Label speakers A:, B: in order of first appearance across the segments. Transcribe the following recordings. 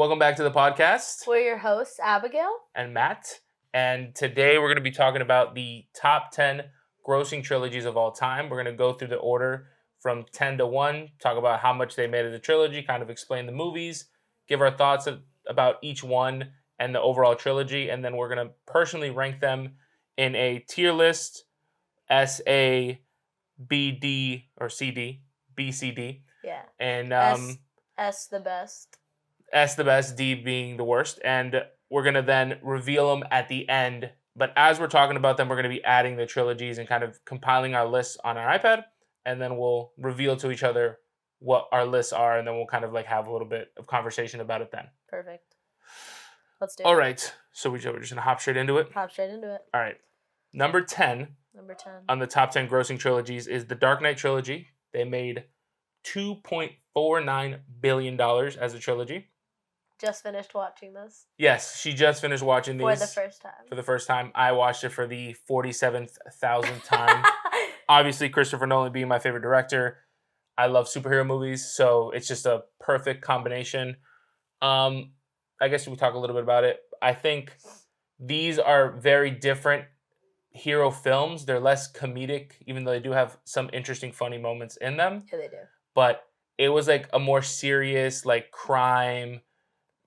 A: Welcome back to the podcast.
B: We're your hosts, Abigail
A: and Matt. And today we're going to be talking about the top 10 grossing trilogies of all time. We're going to go through the order from 10 to 1, talk about how much they made of the trilogy, kind of explain the movies, give our thoughts about each one and the overall trilogy. And then we're going to personally rank them in a tier list, S, A, B, D, or C, D, B, C, D.
B: Yeah.
A: And
B: S the best.
A: S the best, D being the worst. And we're going to then reveal them at the end. But as we're talking about them, we're going to be adding the trilogies and kind of compiling our lists on our iPad. And then we'll reveal to each other what our lists are. And then we'll kind of like have a little bit of conversation about it then.
B: Perfect. Let's do it.
A: All right. So we're just going to hop straight into it?
B: Hop straight into it.
A: All right. Number 10 on the top 10 grossing trilogies is the Dark Knight trilogy. They made $2.49 billion as a trilogy.
B: Just finished watching this.
A: Yes, she just finished watching these.
B: For the first time.
A: For the first time. I watched it for the 47,000th time. Obviously, Christopher Nolan being my favorite director. I love superhero movies, so it's just a perfect combination. I guess we talk a little bit about it. I think these are very different hero films. They're less comedic, even though they do have some interesting, funny moments in them.
B: Yeah, they do.
A: But it was like a more serious, like crime,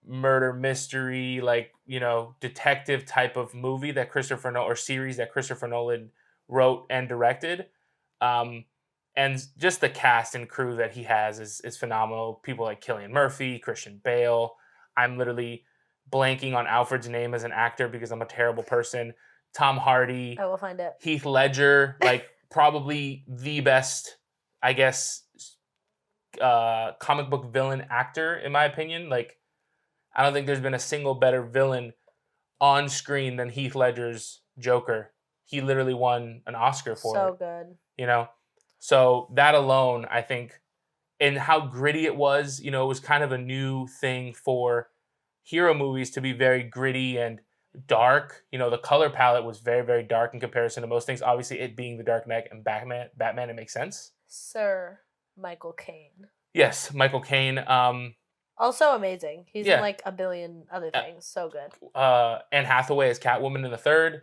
A: murder mystery, like, you know, detective type of movie that Christopher Nolan, or series that Christopher Nolan wrote and directed. And just the cast and crew that he has is phenomenal. People like Cillian Murphy, Christian Bale. I'm literally blanking on Alfred's name as an actor because I'm a terrible person. Tom Hardy.
B: I will find it.
A: Heath Ledger, like probably the best, I guess, comic book villain actor, in my opinion. Like, I don't think there's been a single better villain on screen than Heath Ledger's Joker. He literally won an Oscar for it.
B: So good.
A: You know? So that alone, I think, and how gritty it was, you know, it was kind of a new thing for hero movies to be very gritty and dark. You know, the color palette was very, very dark in comparison to most things. Obviously, it being the Dark Knight and Batman, it makes sense.
B: Sir Michael Caine.
A: Yes, Michael Caine.
B: Also amazing. He's in like a billion other things. So good.
A: Anne Hathaway as Catwoman in the third.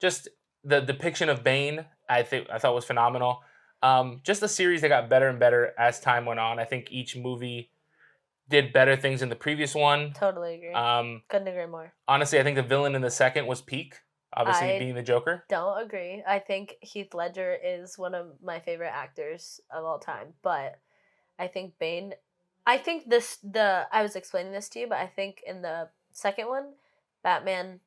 A: Just the depiction of Bane, I thought was phenomenal. Just a series that got better and better as time went on. I think each movie did better things than the previous one.
B: Totally agree. Couldn't agree more.
A: Honestly, I think the villain in the second was peak. Obviously, being the Joker.
B: Don't agree. I think Heath Ledger is one of my favorite actors of all time. But I think Bane... I think I was explaining this to you, but I think in the second one, Batman,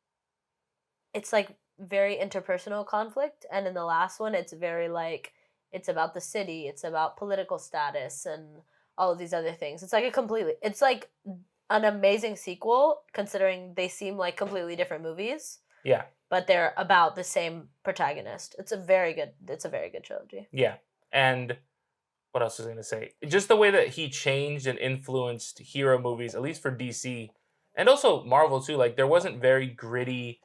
B: it's like very interpersonal conflict. And in the last one, it's very like, it's about the city, it's about political status and all of these other things. It's like an amazing sequel, considering they seem like completely different movies.
A: Yeah.
B: But they're about the same protagonist. It's a very good trilogy.
A: Yeah. And what else was I going to say? Just the way that he changed and influenced hero movies, at least for DC, and also Marvel too. Like, there wasn't very gritty,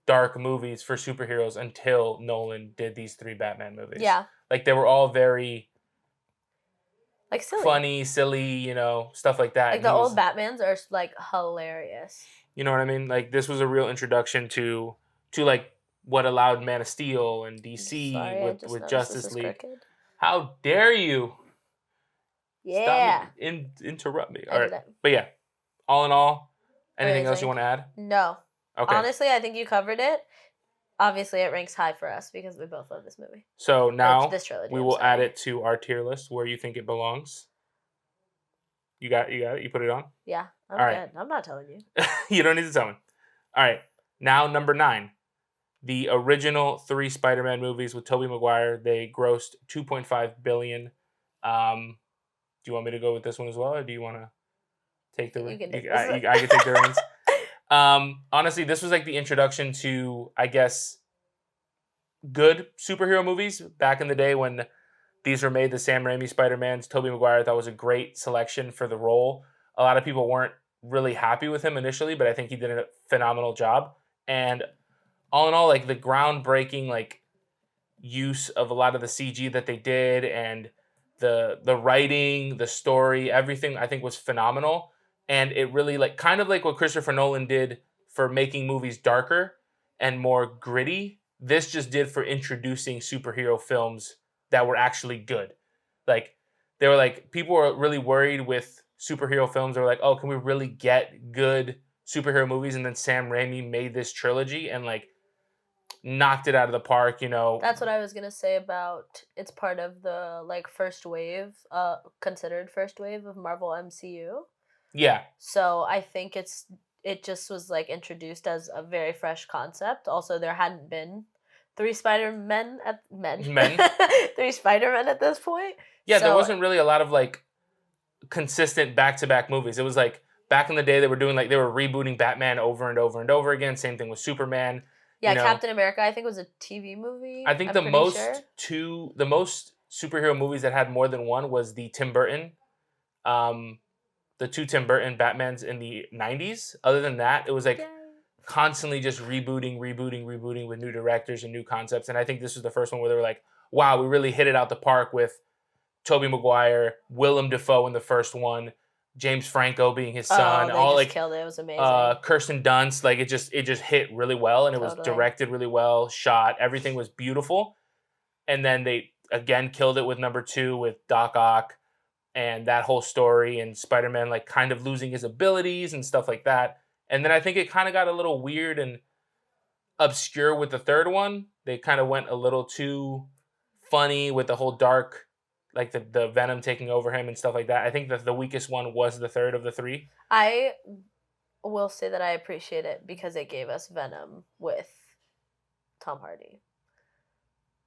A: dark movies for superheroes until Nolan did these 3 Batman movies.
B: Yeah.
A: Like, they were all very
B: like silly.
A: Funny, silly, you know, stuff like that.
B: Like, the old Batmans are like hilarious.
A: You know what I mean? Like, this was a real introduction to like what allowed Man of Steel and DC with Justice League. Crooked. How dare you?
B: Yeah.
A: Stop me. Interrupt me. All right. But yeah, all in all, anything else you want to add?
B: No.
A: Okay.
B: Honestly, I think you covered it. Obviously, it ranks high for us because we both love this movie.
A: So now
B: this trilogy,
A: we will add it to our tier list where you think it belongs. You got it? You put it on?
B: Yeah. I'm good. Right. I'm not telling you.
A: You don't need to tell me. All right. Now, number 9. The original 3 Spider-Man movies with Tobey Maguire, they grossed $2.5 billion. Do you want me to go with this one as well, or do you want to take the reins? I can take the reins. Honestly, this was like the introduction to, I guess, good superhero movies back in the day when these were made. The Sam Raimi Spider-Mans, Tobey Maguire, I thought was a great selection for the role. A lot of people weren't really happy with him initially, but I think he did a phenomenal job. And all in all, like, the groundbreaking, like, use of a lot of the CG that they did and the writing, the story, everything I think was phenomenal. and it really like kind of like what Christopher Nolan did for making movies darker and more gritty. This just did for introducing superhero films that were actually good. Like they were like people were really worried with superhero films. They were like, oh, can we really get good superhero movies? And then Sam Raimi made this trilogy and like knocked it out of the park. You know,
B: That's what I was gonna say about it's part of the like first wave, considered first wave of Marvel MCU.
A: yeah,
B: So I think it just was like introduced as a very fresh concept. Also, there hadn't been three Spider Men at men,
A: men.
B: three Spider Men at this point.
A: Yeah, there
B: So
A: wasn't really a lot of like consistent back to back movies. It was like back in the day they were doing like they were rebooting Batman over and over and over again. Same thing with Superman.
B: yeah,
A: You know,
B: Captain America I think was a TV movie.
A: I think
B: I'm
A: the
B: pretty sure.
A: the most superhero movies that had more than one was the Tim Burton, um, the two Tim Burton Batmans in the '90s. Other than that, it was like
B: Yay.
A: constantly just rebooting with new directors and new concepts. And I think this was the first one where they were like, wow, we really hit it out the park with Tobey Maguire, Willem Dafoe in the first one, James Franco being his son,
B: Oh, they
A: all
B: just
A: like
B: killed it. It was amazing.
A: Kirsten Dunst. Like it just hit really well, and it was
B: Totally.
A: directed really well, shot, everything was beautiful. And then they again killed it with number 2 with Doc Ock and that whole story and Spider-Man like kind of losing his abilities and stuff like that. And then I think it kind of got a little weird and obscure with the third one. They kind of went a little too funny with the whole dark, like the Venom taking over him and stuff like that. I think that the weakest one was the third of the 3.
B: I will say that I appreciate it because it gave us Venom with Tom Hardy.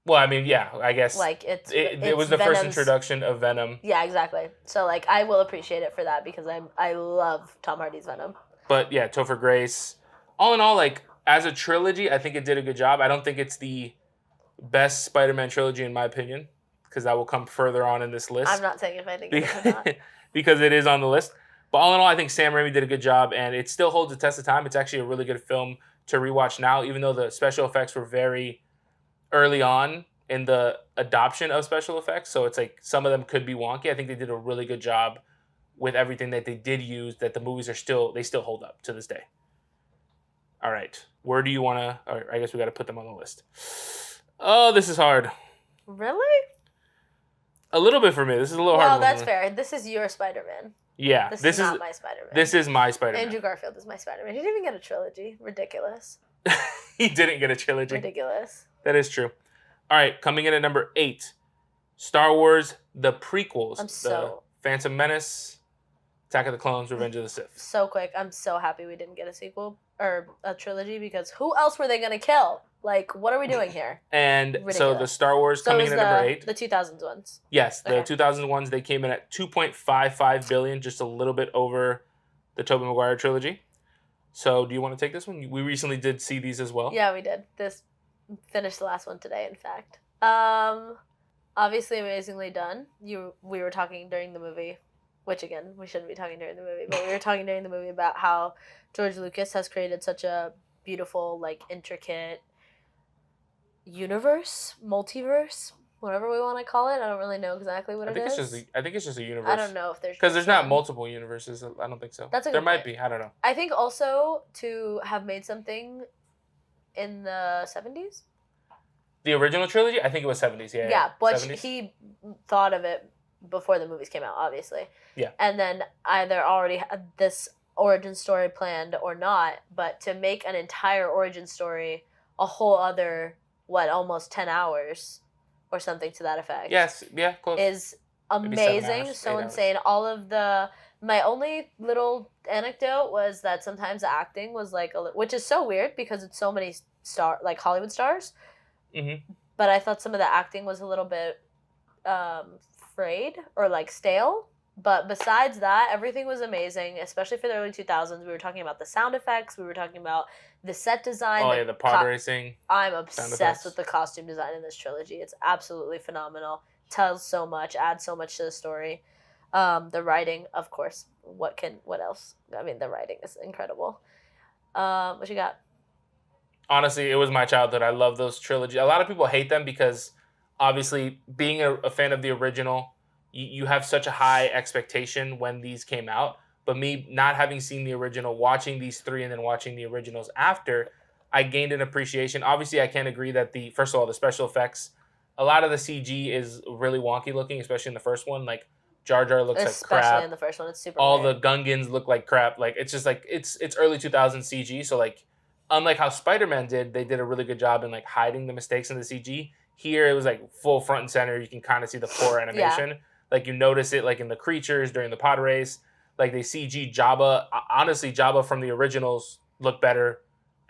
A: Well, I mean, yeah, I guess
B: Like
A: it was the first
B: Venom's-
A: introduction of Venom.
B: Yeah, exactly. So like I will appreciate it for that because I love Tom Hardy's Venom.
A: But yeah, Topher Grace. All in all, like as a trilogy, I think it did a good job. I don't think it's the best Spider-Man trilogy in my opinion, because that will come further on in this list.
B: I'm not saying if I think it is or not.
A: Because it is on the list. But all in all, I think Sam Raimi did a good job, and it still holds the test of time. It's actually a really good film to rewatch now, even though the special effects were very early on in the adoption of special effects. So it's like some of them could be wonky. I think they did a really good job with everything that they did use, that the movies are still hold up to this day. All right. Where do you want to, I guess we got to put them on the list. Oh, this is hard.
B: Really?
A: A little bit for me. This is a little hard.
B: Well, that's fair. This is your Spider-Man.
A: Yeah.
B: This is not my Spider-Man.
A: This is my Spider-Man.
B: Andrew Garfield is my Spider-Man. He didn't even get a trilogy. Ridiculous.
A: He didn't get a trilogy.
B: Ridiculous.
A: That is true. All right, coming in at number 8, Star Wars, the prequels. The Phantom Menace, Attack of the Clones, Revenge of the Sith.
B: So quick. I'm so happy we didn't get a sequel or a trilogy because who else were they going to kill? Like, what are we doing here?
A: And
B: Ridiculous.
A: so the Star Wars coming in at number 8.
B: The 2000s ones.
A: Yes, the
B: Okay.
A: 2000 ones, they came in at $2.55 billion, just a little bit over the Tobey Maguire trilogy. So do you want to take this one? We recently did see these as well.
B: Yeah, we did. This finished the last one today, in fact. Obviously amazingly done. We were talking during the movie, which again, we shouldn't be talking during the movie, but we were talking during the movie about how George Lucas has created such a beautiful, like, intricate universe, multiverse, whatever we want to call it. I don't really know exactly what
A: I think
B: it is.
A: I think it's just a universe.
B: I don't know if there's
A: because there's not
B: one.
A: multiple universes. I don't think so.
B: That's a
A: there
B: good
A: might
B: point.
A: be. I don't know.
B: I think also to have made something in the 70s.
A: The original trilogy, I think it was 70s.
B: Yeah, but
A: 70s.
B: he thought of it before the movies came out, obviously.
A: Yeah.
B: And then either already had this origin story planned or not, but to make an entire origin story a whole other, almost 10 hours or something to that effect.
A: Yes, yeah, close.
B: Is
A: Maybe 7
B: amazing,
A: hours,
B: so
A: 8
B: insane. All of my only little anecdote was that sometimes the acting was like, which is so weird because it's so many Hollywood stars.
A: Mm-hmm.
B: But I thought some of the acting was a little bit frayed or like stale. But besides that, everything was amazing, especially for the early 2000s. We were talking about the sound effects. We were talking about the set design.
A: Oh, yeah, the pod racing.
B: I'm obsessed with the costume design in this trilogy. It's absolutely phenomenal. Tells so much, adds so much to the story. The writing, of course. What else? I mean, the writing is incredible. What you got?
A: Honestly, it was my childhood. I love those trilogies. A lot of people hate them because, obviously, being a fan of the original, you have such a high expectation when these came out. But me not having seen the original, watching these three, and then watching the originals after, I gained an appreciation. Obviously, I can't agree that first of all, the special effects, a lot of the CG is really wonky looking, especially in the first one. Like Jar Jar looks like
B: Especially in
A: crap.
B: the first one, it's super
A: All
B: weird.
A: the Gungans look like crap. Like it's just like it's early 2000s CG. So like, unlike how Spider-Man did, they did a really good job in like hiding the mistakes in the CG. Here it was like full front and center. You can kind of see the poor
B: Yeah.
A: animation. Like you notice it like in the creatures during the pod race. Like they CG Jabba. Honestly, Jabba from the originals looked better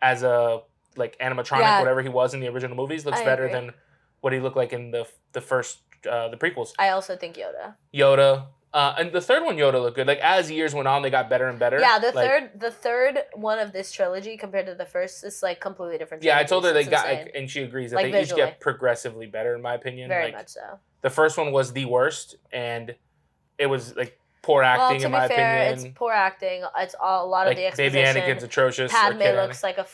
A: as a like animatronic,
B: Yeah.
A: whatever he was in the original movies. Looks
B: I
A: better
B: agree.
A: than what he looked like in the first the prequels.
B: I also think Yoda.
A: Yoda. And the third one, Yoda looked good. Like as years went on, they got better and better.
B: Yeah, the
A: like,
B: third one of this trilogy compared to the first is like completely different.
A: Yeah, I told her they
B: It's
A: got,
B: insane.
A: like, and she agrees that
B: Like,
A: they each
B: visually.
A: get progressively better, in my opinion.
B: Very
A: like,
B: much so.
A: The first one was the worst, and it was like poor
B: Well,
A: acting,
B: to
A: in
B: be
A: my
B: fair,
A: opinion.
B: it's poor acting. It's a lot of
A: Like
B: the exposition.
A: baby Anakin's atrocious.
B: Padme
A: Kid
B: looks like a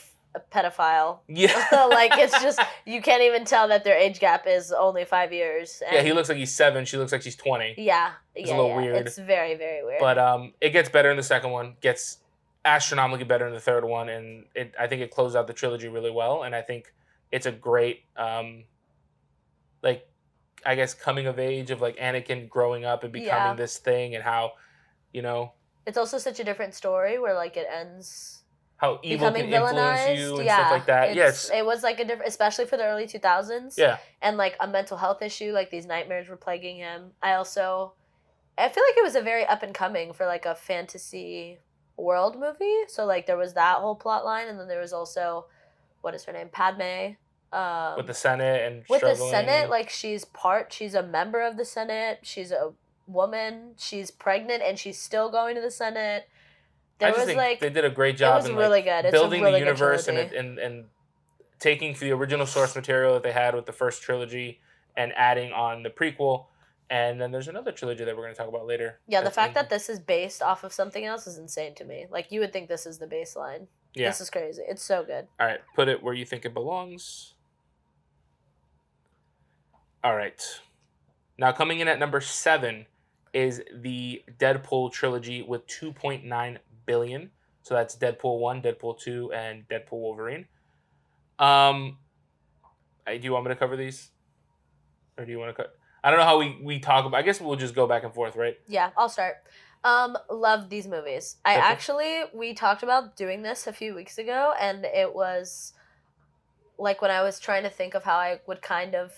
B: pedophile.
A: Yeah.
B: Like it's just you can't even tell that their age gap is only 5 years.
A: Yeah, he looks like he's 7. She looks like she's 20.
B: Yeah,
A: It's a little weird.
B: It's very, very weird.
A: But it gets better in the second one. Gets astronomically better in the third one, and I think it closed out the trilogy really well. And I think it's a great like, I guess, coming of age of like Anakin growing up and becoming this thing, and how, you know,
B: it's also such a different story where like it ends
A: how evil
B: becoming
A: can influence
B: villainized.
A: you and stuff like that. Yes,
B: it was like a different, especially for the early 2000s.
A: Yeah,
B: and like a mental health issue, like these nightmares were plaguing him. I feel like it was a very up and coming for like a fantasy world movie. So like there was that whole plot line, and then there was also, what is her name, Padme.
A: With the Senate and
B: with
A: struggling.
B: the Senate, like she's a member of the Senate. She's a woman. She's pregnant, and she's still going to the Senate.
A: I just think they did a great job in
B: really good. It's
A: building
B: really
A: the universe
B: good
A: and taking the original source material that they had with the first trilogy and adding on the prequel. And then there's another trilogy that we're going to talk about later.
B: Yeah, the fact that this is based off of something else is insane to me. Like, you would think this is the baseline. Yeah. This is crazy. It's so good.
A: All right, put it where you think it belongs. All right. Now, coming in at number 7 is the Deadpool trilogy with $2.9 billion. So that's Deadpool 1, Deadpool 2, and Deadpool Wolverine. Do you want me to cover these? Or do you want to cut? I don't know how we talk about. I guess we'll just go back and forth, right?
B: Yeah, I'll start. Love these movies. We talked about doing this a few weeks ago, and it was like when I was trying to think of how I would kind of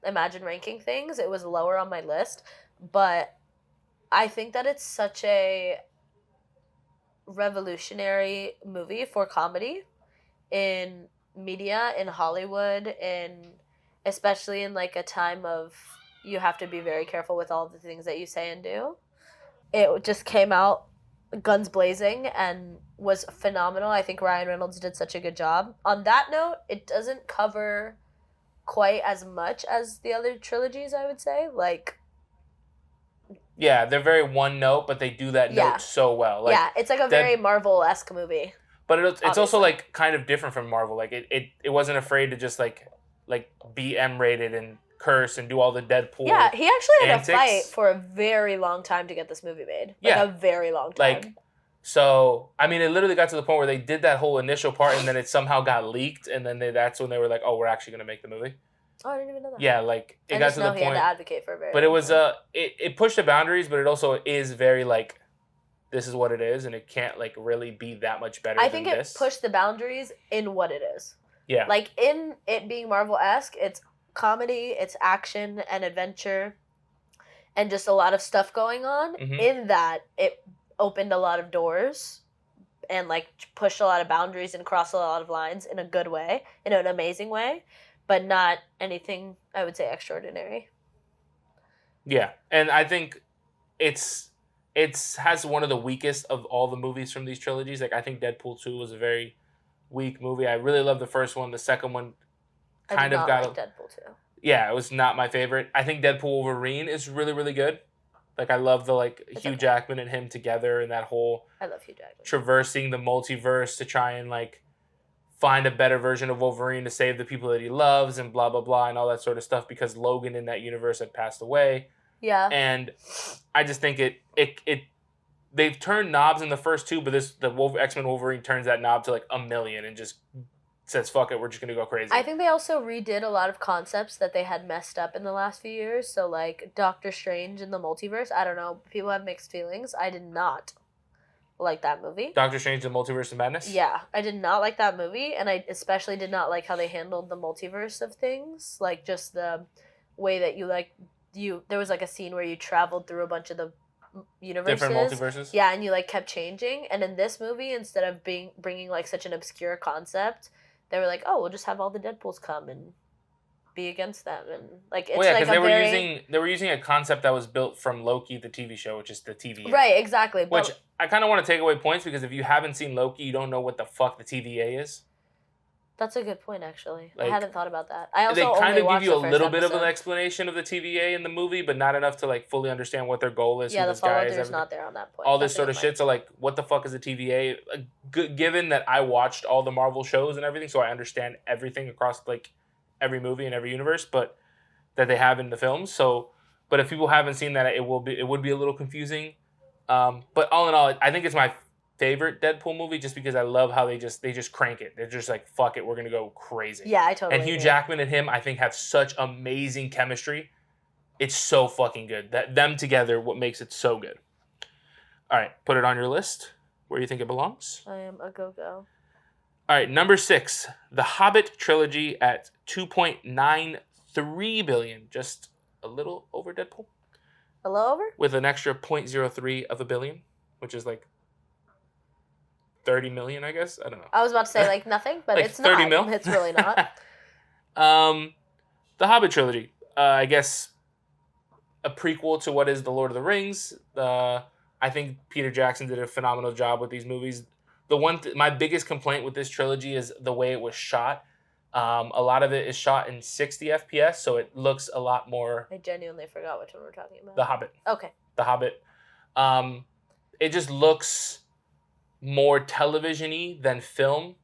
B: imagine ranking things, it was lower on my list. But I think that it's such a revolutionary movie for comedy in media, in Hollywood, especially in like a time of you have to be very careful with all the things that you say and do. It just came out guns blazing and was phenomenal. I think Ryan Reynolds did such a good job. On that note, it doesn't cover quite as much as the other trilogies, I would say. Like,
A: yeah, they're very one note, but they do that note so well. Like,
B: yeah, it's like a very Marvel-esque movie.
A: But it's also like kind of different from Marvel. Like it wasn't afraid to just like be M-rated and curse and do all the Deadpool.
B: Yeah, he actually had
A: antics.
B: to fight for a very long time to get this movie made. Like, a very long time.
A: Like, so I mean, it literally got to the point where they did that whole initial part, and then it somehow got leaked, and then that's when they were like, "Oh, we're actually gonna make the movie."
B: Oh, I didn't even know that.
A: Yeah, like it got to the point.
B: He had to advocate for a very.
A: But it was it pushed the boundaries, but it also is very like, this is what it is, and it can't like really be that much better.
B: I think it pushed the boundaries in what it is.
A: Yeah.
B: Like, in it being Marvel-esque, it's comedy, it's action and adventure, and just a lot of stuff going on.
A: Mm-hmm.
B: In that, it opened a lot of doors and like pushed a lot of boundaries and crossed a lot of lines in a good way, in an amazing way, but not anything, I would say, extraordinary.
A: Yeah, and I think it has one of the weakest of all the movies from these trilogies. Like, I think Deadpool 2 was a very weak movie. I really love the first one. The second one kind of got
B: Deadpool 2.
A: Yeah, it was not my favorite. I think Deadpool Wolverine is really, really good. Like, I love the Hugh Jackman and him together, and that whole
B: I love Hugh Jackman.
A: Traversing the multiverse to try and like find a better version of Wolverine to save the people that he loves and blah blah blah and all that sort of stuff, because Logan in that universe had passed away.
B: Yeah.
A: And I just think it they've turned knobs in the first two, but the X-Men Wolverine turns that knob to like 1,000,000 and just says, fuck it, we're just going to go crazy.
B: I think they also redid a lot of concepts that they had messed up in the last few years. So, like, Doctor Strange in the multiverse, I don't know. People have mixed feelings. I did not like that movie.
A: Doctor Strange and the Multiverse of Madness?
B: Yeah, I did not like that movie, and I especially did not like how they handled the multiverse of things. Like, just the way that there was, like, a scene where you traveled through a bunch of the universes.
A: Different multiverses?
B: Yeah, and you, like, kept changing. And in this movie, instead of bringing, like, such an obscure concept, they were like, oh, we'll just have all the Deadpools come and be against them. And, like, it's like
A: they were using a concept that was built from Loki, the TV show, which is the TVA.
B: Right, exactly.
A: Which I kind of want to take away points because if you haven't seen Loki, you don't know what the fuck the TVA is.
B: That's a good point, actually.
A: Like,
B: I hadn't thought about that. I also
A: they kind of give you a little bit of
B: episode.
A: an explanation of the TVA in the movie, but not enough to like fully understand what their goal is.
B: Yeah,
A: who
B: the
A: this guy is.
B: follow-through's not there on that point.
A: All this sort of shit. So like, what the fuck is the TVA? Given that I watched all the Marvel shows and everything, so I understand everything across like every movie and every universe, but that they have in the films. So, but if people haven't seen that, it would be a little confusing. But all in all, I think it's my favorite Deadpool movie just because I love how they just crank it. They're just like, fuck it, we're gonna go crazy.
B: Yeah, I totally
A: And Hugh
B: agree.
A: Jackman and him, I think, have such amazing chemistry. It's so fucking good. That them together, what makes it so good. All right, put it on your list where you think it belongs.
B: I am a go-go.
A: All right, number 6, The Hobbit trilogy at $2.93 billion, just a little over Deadpool.
B: A little over?
A: With an extra 0.03 of a billion, which is like 30 million, I guess. I don't know.
B: I was about to say like nothing, but
A: like
B: it's
A: 30
B: not.
A: mil?
B: It's really not.
A: The Hobbit trilogy. I guess a prequel to what is The Lord of the Rings. I think Peter Jackson did a phenomenal job with these movies. My biggest complaint with this trilogy is the way it was shot. A lot of it is shot in 60 FPS, so it looks a lot more...
B: I genuinely forgot which one we're talking about.
A: The Hobbit.
B: Okay.
A: The Hobbit. It just looks more television-y than film.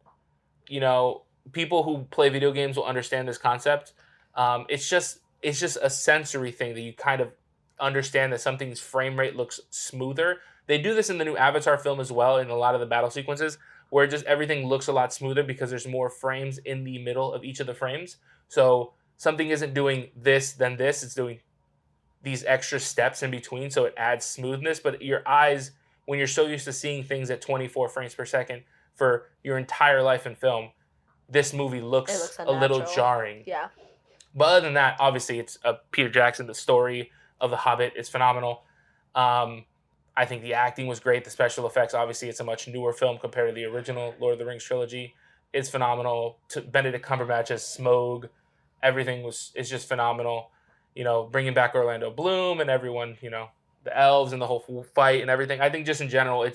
A: You know, people who play video games will understand this concept. It's just a sensory thing that you kind of understand that something's frame rate looks smoother. They do this in the new Avatar film as well in a lot of the battle sequences, where just everything looks a lot smoother because there's more frames in the middle of each of the frames. So something isn't doing this, then this. It's doing these extra steps in between, so it adds smoothness. But your eyes, when you're so used to seeing things at 24 frames per second for your entire life in film, this movie looks a little jarring.
B: Yeah.
A: But other than that, obviously, it's Peter Jackson. The story of The Hobbit is phenomenal. I think the acting was great. The special effects, obviously, it's a much newer film compared to the original Lord of the Rings trilogy. It's phenomenal. Benedict Cumberbatch as Smaug. Everything is just phenomenal. You know, bringing back Orlando Bloom and everyone, you know, the elves and the whole fight and everything. I think just in general,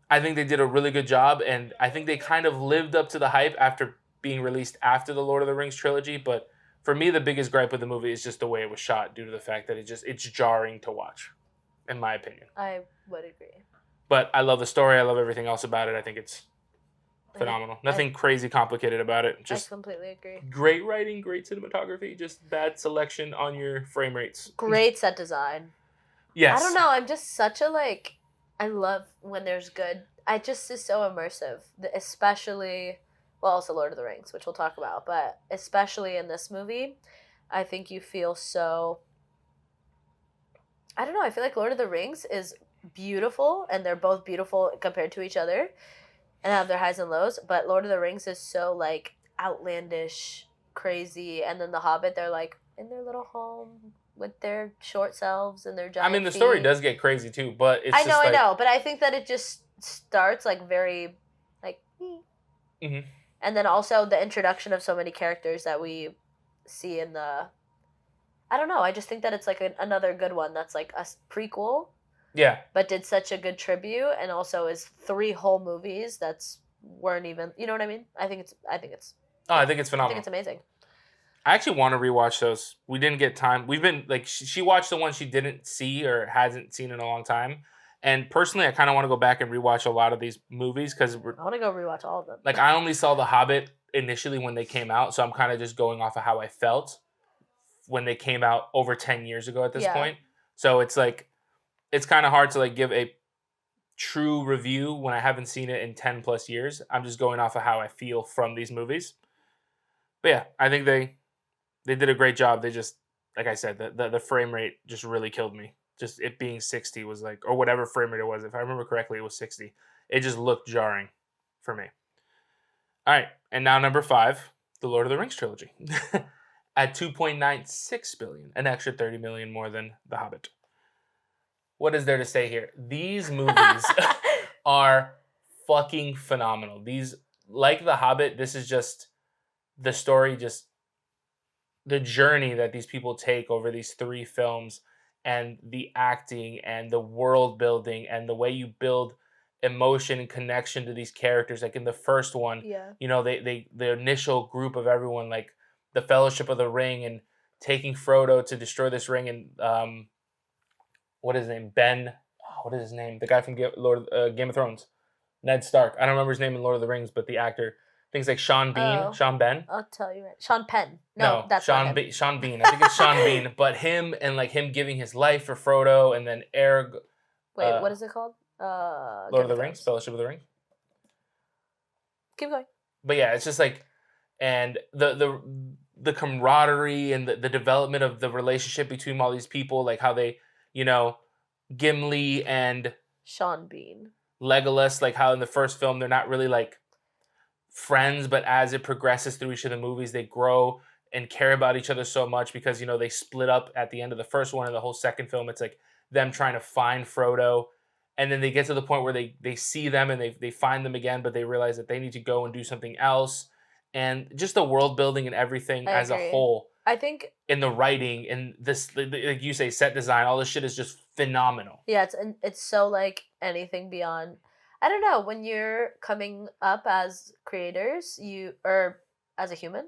A: I think they did a really good job, and I think they kind of lived up to the hype after being released after the Lord of the Rings trilogy. But for me, the biggest gripe with the movie is just the way it was shot, due to the fact that it's jarring to watch, in my opinion.
B: I would agree.
A: But I love the story. I love everything else about it. I think it's phenomenal. Nothing crazy complicated about it. Just
B: I completely agree.
A: Great writing, great cinematography, just bad selection on your frame rates.
B: Great set design.
A: Yes.
B: I don't know. I'm just such a I love when there's good. I just is so immersive, especially, well, also Lord of the Rings, which we'll talk about, but especially in this movie, I think you feel so. I don't know. I feel like Lord of the Rings is beautiful, and they're both beautiful compared to each other, and have their highs and lows. But Lord of the Rings is so outlandish, crazy, and then The Hobbit, they're in their little home with their short selves and their giant.
A: I mean, the
B: feet.
A: story does get crazy too, but it's
B: I know, but I think that it just starts very
A: Mm-hmm.
B: And then also the introduction of so many characters that we see in the. I don't know. I just think that it's another good one that's a prequel.
A: Yeah.
B: But did such a good tribute, and also is 3 whole movies weren't even. You know what I mean? I think it's.
A: Oh, I think it's phenomenal.
B: I think it's amazing.
A: I actually want to rewatch those. We didn't get time. We've been she watched the one she didn't see or hasn't seen in a long time. And personally, I kind of want to go back and rewatch a lot of these movies because
B: I want to go rewatch all of them.
A: I only saw The Hobbit initially when they came out, so I'm kind of just going off of how I felt when they came out over 10 years ago at this point. So it's it's kind of hard to like give a true review when I haven't seen it in 10 plus years. I'm just going off of how I feel from these movies. But yeah, I think they did a great job. They just, like I said, the frame rate just really killed me. Just it being 60 was like, or whatever frame rate it was. If I remember correctly, it was 60. It just looked jarring for me. All right, and now number 5, the Lord of the Rings trilogy, at 2.96 billion, an extra 30 million more than The Hobbit. What is there to say here? These movies are fucking phenomenal. These, like The Hobbit, this is just the story, just the journey that these people take over these 3 films, and the acting and the world building and the way you build emotion and connection to these characters. Like in the first one,
B: Yeah.
A: you know, they the initial group of everyone, like the Fellowship of the Ring, and taking Frodo to destroy this ring, and what is his name? Ben. Oh, what is his name? The guy from Game of Thrones. Ned Stark. I don't remember his name in Lord of the Rings, but the actor. Things like Sean Bean.
B: Oh,
A: Sean Ben.
B: I'll tell you right. Sean Penn. No,
A: No,
B: that's not him.
A: Sean Bean. I think it's Sean Bean. But him, and like him giving his life for Frodo, and then
B: Wait, what is it called?
A: Lord of
B: Game
A: the
B: of
A: Rings,
B: Thrones.
A: Fellowship of the Ring.
B: Keep going.
A: But yeah, it's just like, and the camaraderie and the development of the relationship between all these people, like how they, you know, Gimli and
B: Sean Bean.
A: Legolas, like how in the first film they're not really like friends, but as it progresses through each of the movies, they grow and care about each other so much, because you know they split up at the end of the first one, and the whole second film it's like them trying to find Frodo, and then they get to the point where they see them and they find them again, but they realize that they need to go and do something else, and just the world building and everything
B: I
A: as a
B: agree.
A: whole,
B: I think
A: in the writing and this, like you say, set design, all this shit is just phenomenal.
B: yeah, it's so like anything beyond. I don't know, when you're coming up as creators, you or as a human,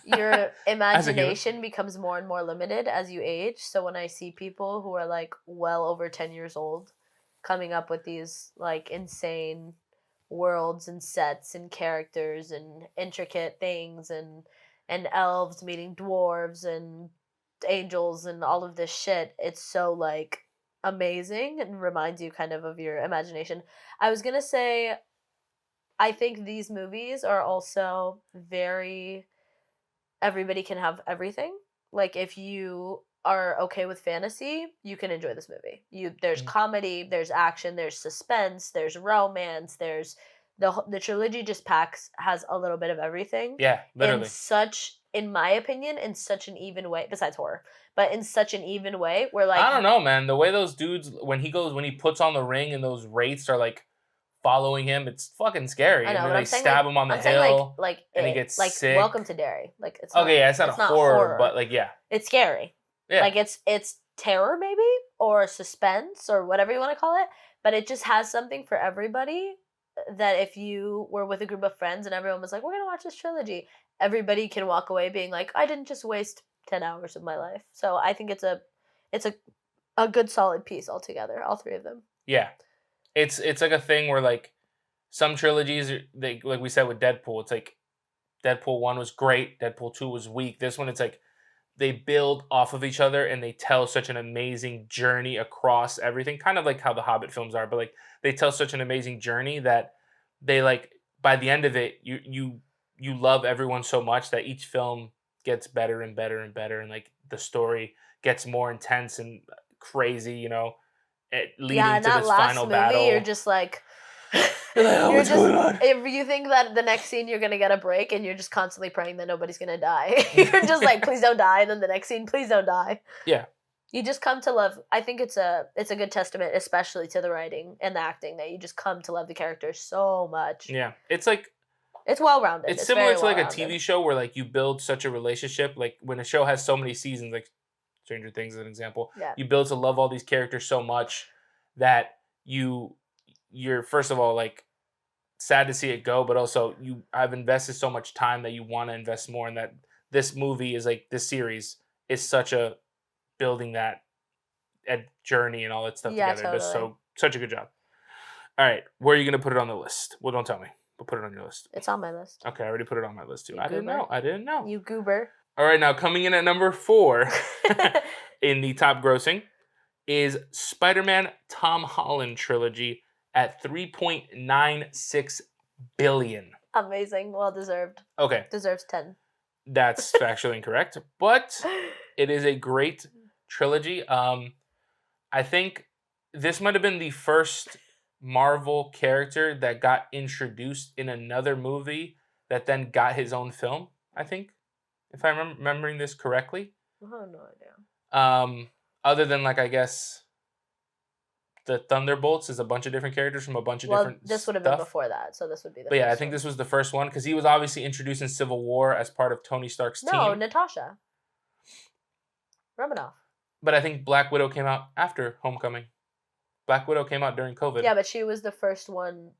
B: your
A: As a human.
B: imagination becomes more and more limited as you age. So when I see people who are like well over 10 years old coming up with these like insane worlds and sets and characters and intricate things and elves meeting dwarves and angels and all of this shit, it's so like amazing and reminds you kind of your imagination. I was gonna say, I think these movies are also very, everybody can have everything. Like if you are okay with fantasy, you can enjoy this movie. There's
A: Mm.
B: comedy, there's action, there's suspense, there's romance, there's the trilogy just packs has a little bit of everything
A: Yeah,
B: in
A: literally.
B: such, in my opinion, in such an even way, besides horror, but in such an even way where like
A: I don't know, man. The way those dudes, when he puts on the ring and those wraiths are like following him, it's fucking
B: I
A: scary. And
B: know,
A: then
B: but
A: they stab him on the
B: I'm saying like
A: hill, and he
B: it
A: gets
B: like
A: sick.
B: Welcome to Derry. Like
A: Okay, yeah, it's not a
B: it's not
A: horror,
B: horror.
A: but like, yeah,
B: It's scary.
A: yeah,
B: Like it's terror maybe or suspense or whatever you want to call it, but it just has something for everybody that if you were with a group of friends and everyone was like, "We're going to watch this trilogy." Everybody can walk away being like, "I didn't just waste 10 hours of my life." So I think it's a good solid piece altogether, all 3 of them.
A: yeah. It's like a thing where like some trilogies, they, like we said with Deadpool, it's like Deadpool 1 was great, Deadpool 2 was weak. This one, it's like they build off of each other and they tell such an amazing journey across everything, kind of like how the Hobbit films are, but like they tell such an amazing journey that they like, by the end of it, you love everyone so much that each film gets better and better and better, and like the story gets more intense and crazy, you know,
B: Yeah,
A: leading
B: in
A: to
B: that
A: this
B: last
A: final
B: movie, you're
A: battle.
B: just like,
A: You're like, oh,
B: you're
A: what's
B: just,
A: going on?
B: if you think that the next scene you're gonna get a break and you're just constantly praying that nobody's gonna die. You're just like, please don't die, and then the next scene, please don't die.
A: Yeah,
B: You just come to love. I think it's a good testament, especially to the writing and the acting, that you just come to love the characters so much.
A: yeah. It's like,
B: It's well rounded.
A: it's
B: It's
A: similar
B: very
A: to
B: well
A: like a
B: rounded.
A: TV show where like you build such a relationship. Like when a show has so many seasons, like Stranger Things as an example,
B: Yeah.
A: you build to love all these characters so much that you're first of all like sad to see it go, but also I've invested so much time that you want to invest more, and that this movie is like, this series is such a building that journey and all that stuff
B: Yeah,
A: together. It does
B: totally.
A: such a good job. All right, where are you gonna put it on the list? Well, don't tell me. But put it on your list.
B: It's on my list.
A: Okay, I already put it on my list too.
B: You
A: I didn't
B: goober.
A: know. I didn't know.
B: You goober.
A: All right, now coming in at number 4 in the top grossing is Spider-Man Tom Holland trilogy at 3.96 billion.
B: Amazing. Well deserved.
A: Okay,
B: Deserves 10.
A: that's factually incorrect, but it is a great trilogy. I think this might have been the first Marvel character that got introduced in another movie that then got his own film, I think, if I'm remembering this correctly.
B: I have no idea.
A: Other than, like, I guess the Thunderbolts is a bunch of different characters from a bunch of different
B: This would have been
A: stuff.
B: before that, so this would be the
A: But
B: first
A: yeah, I think
B: one.
A: this was the first one because he was obviously introduced in Civil War as part of Tony Stark's
B: No,
A: team.
B: Natasha Romanoff.
A: But I think Black Widow came out after Homecoming. Black Widow came out during COVID.
B: Yeah, but she was the first one.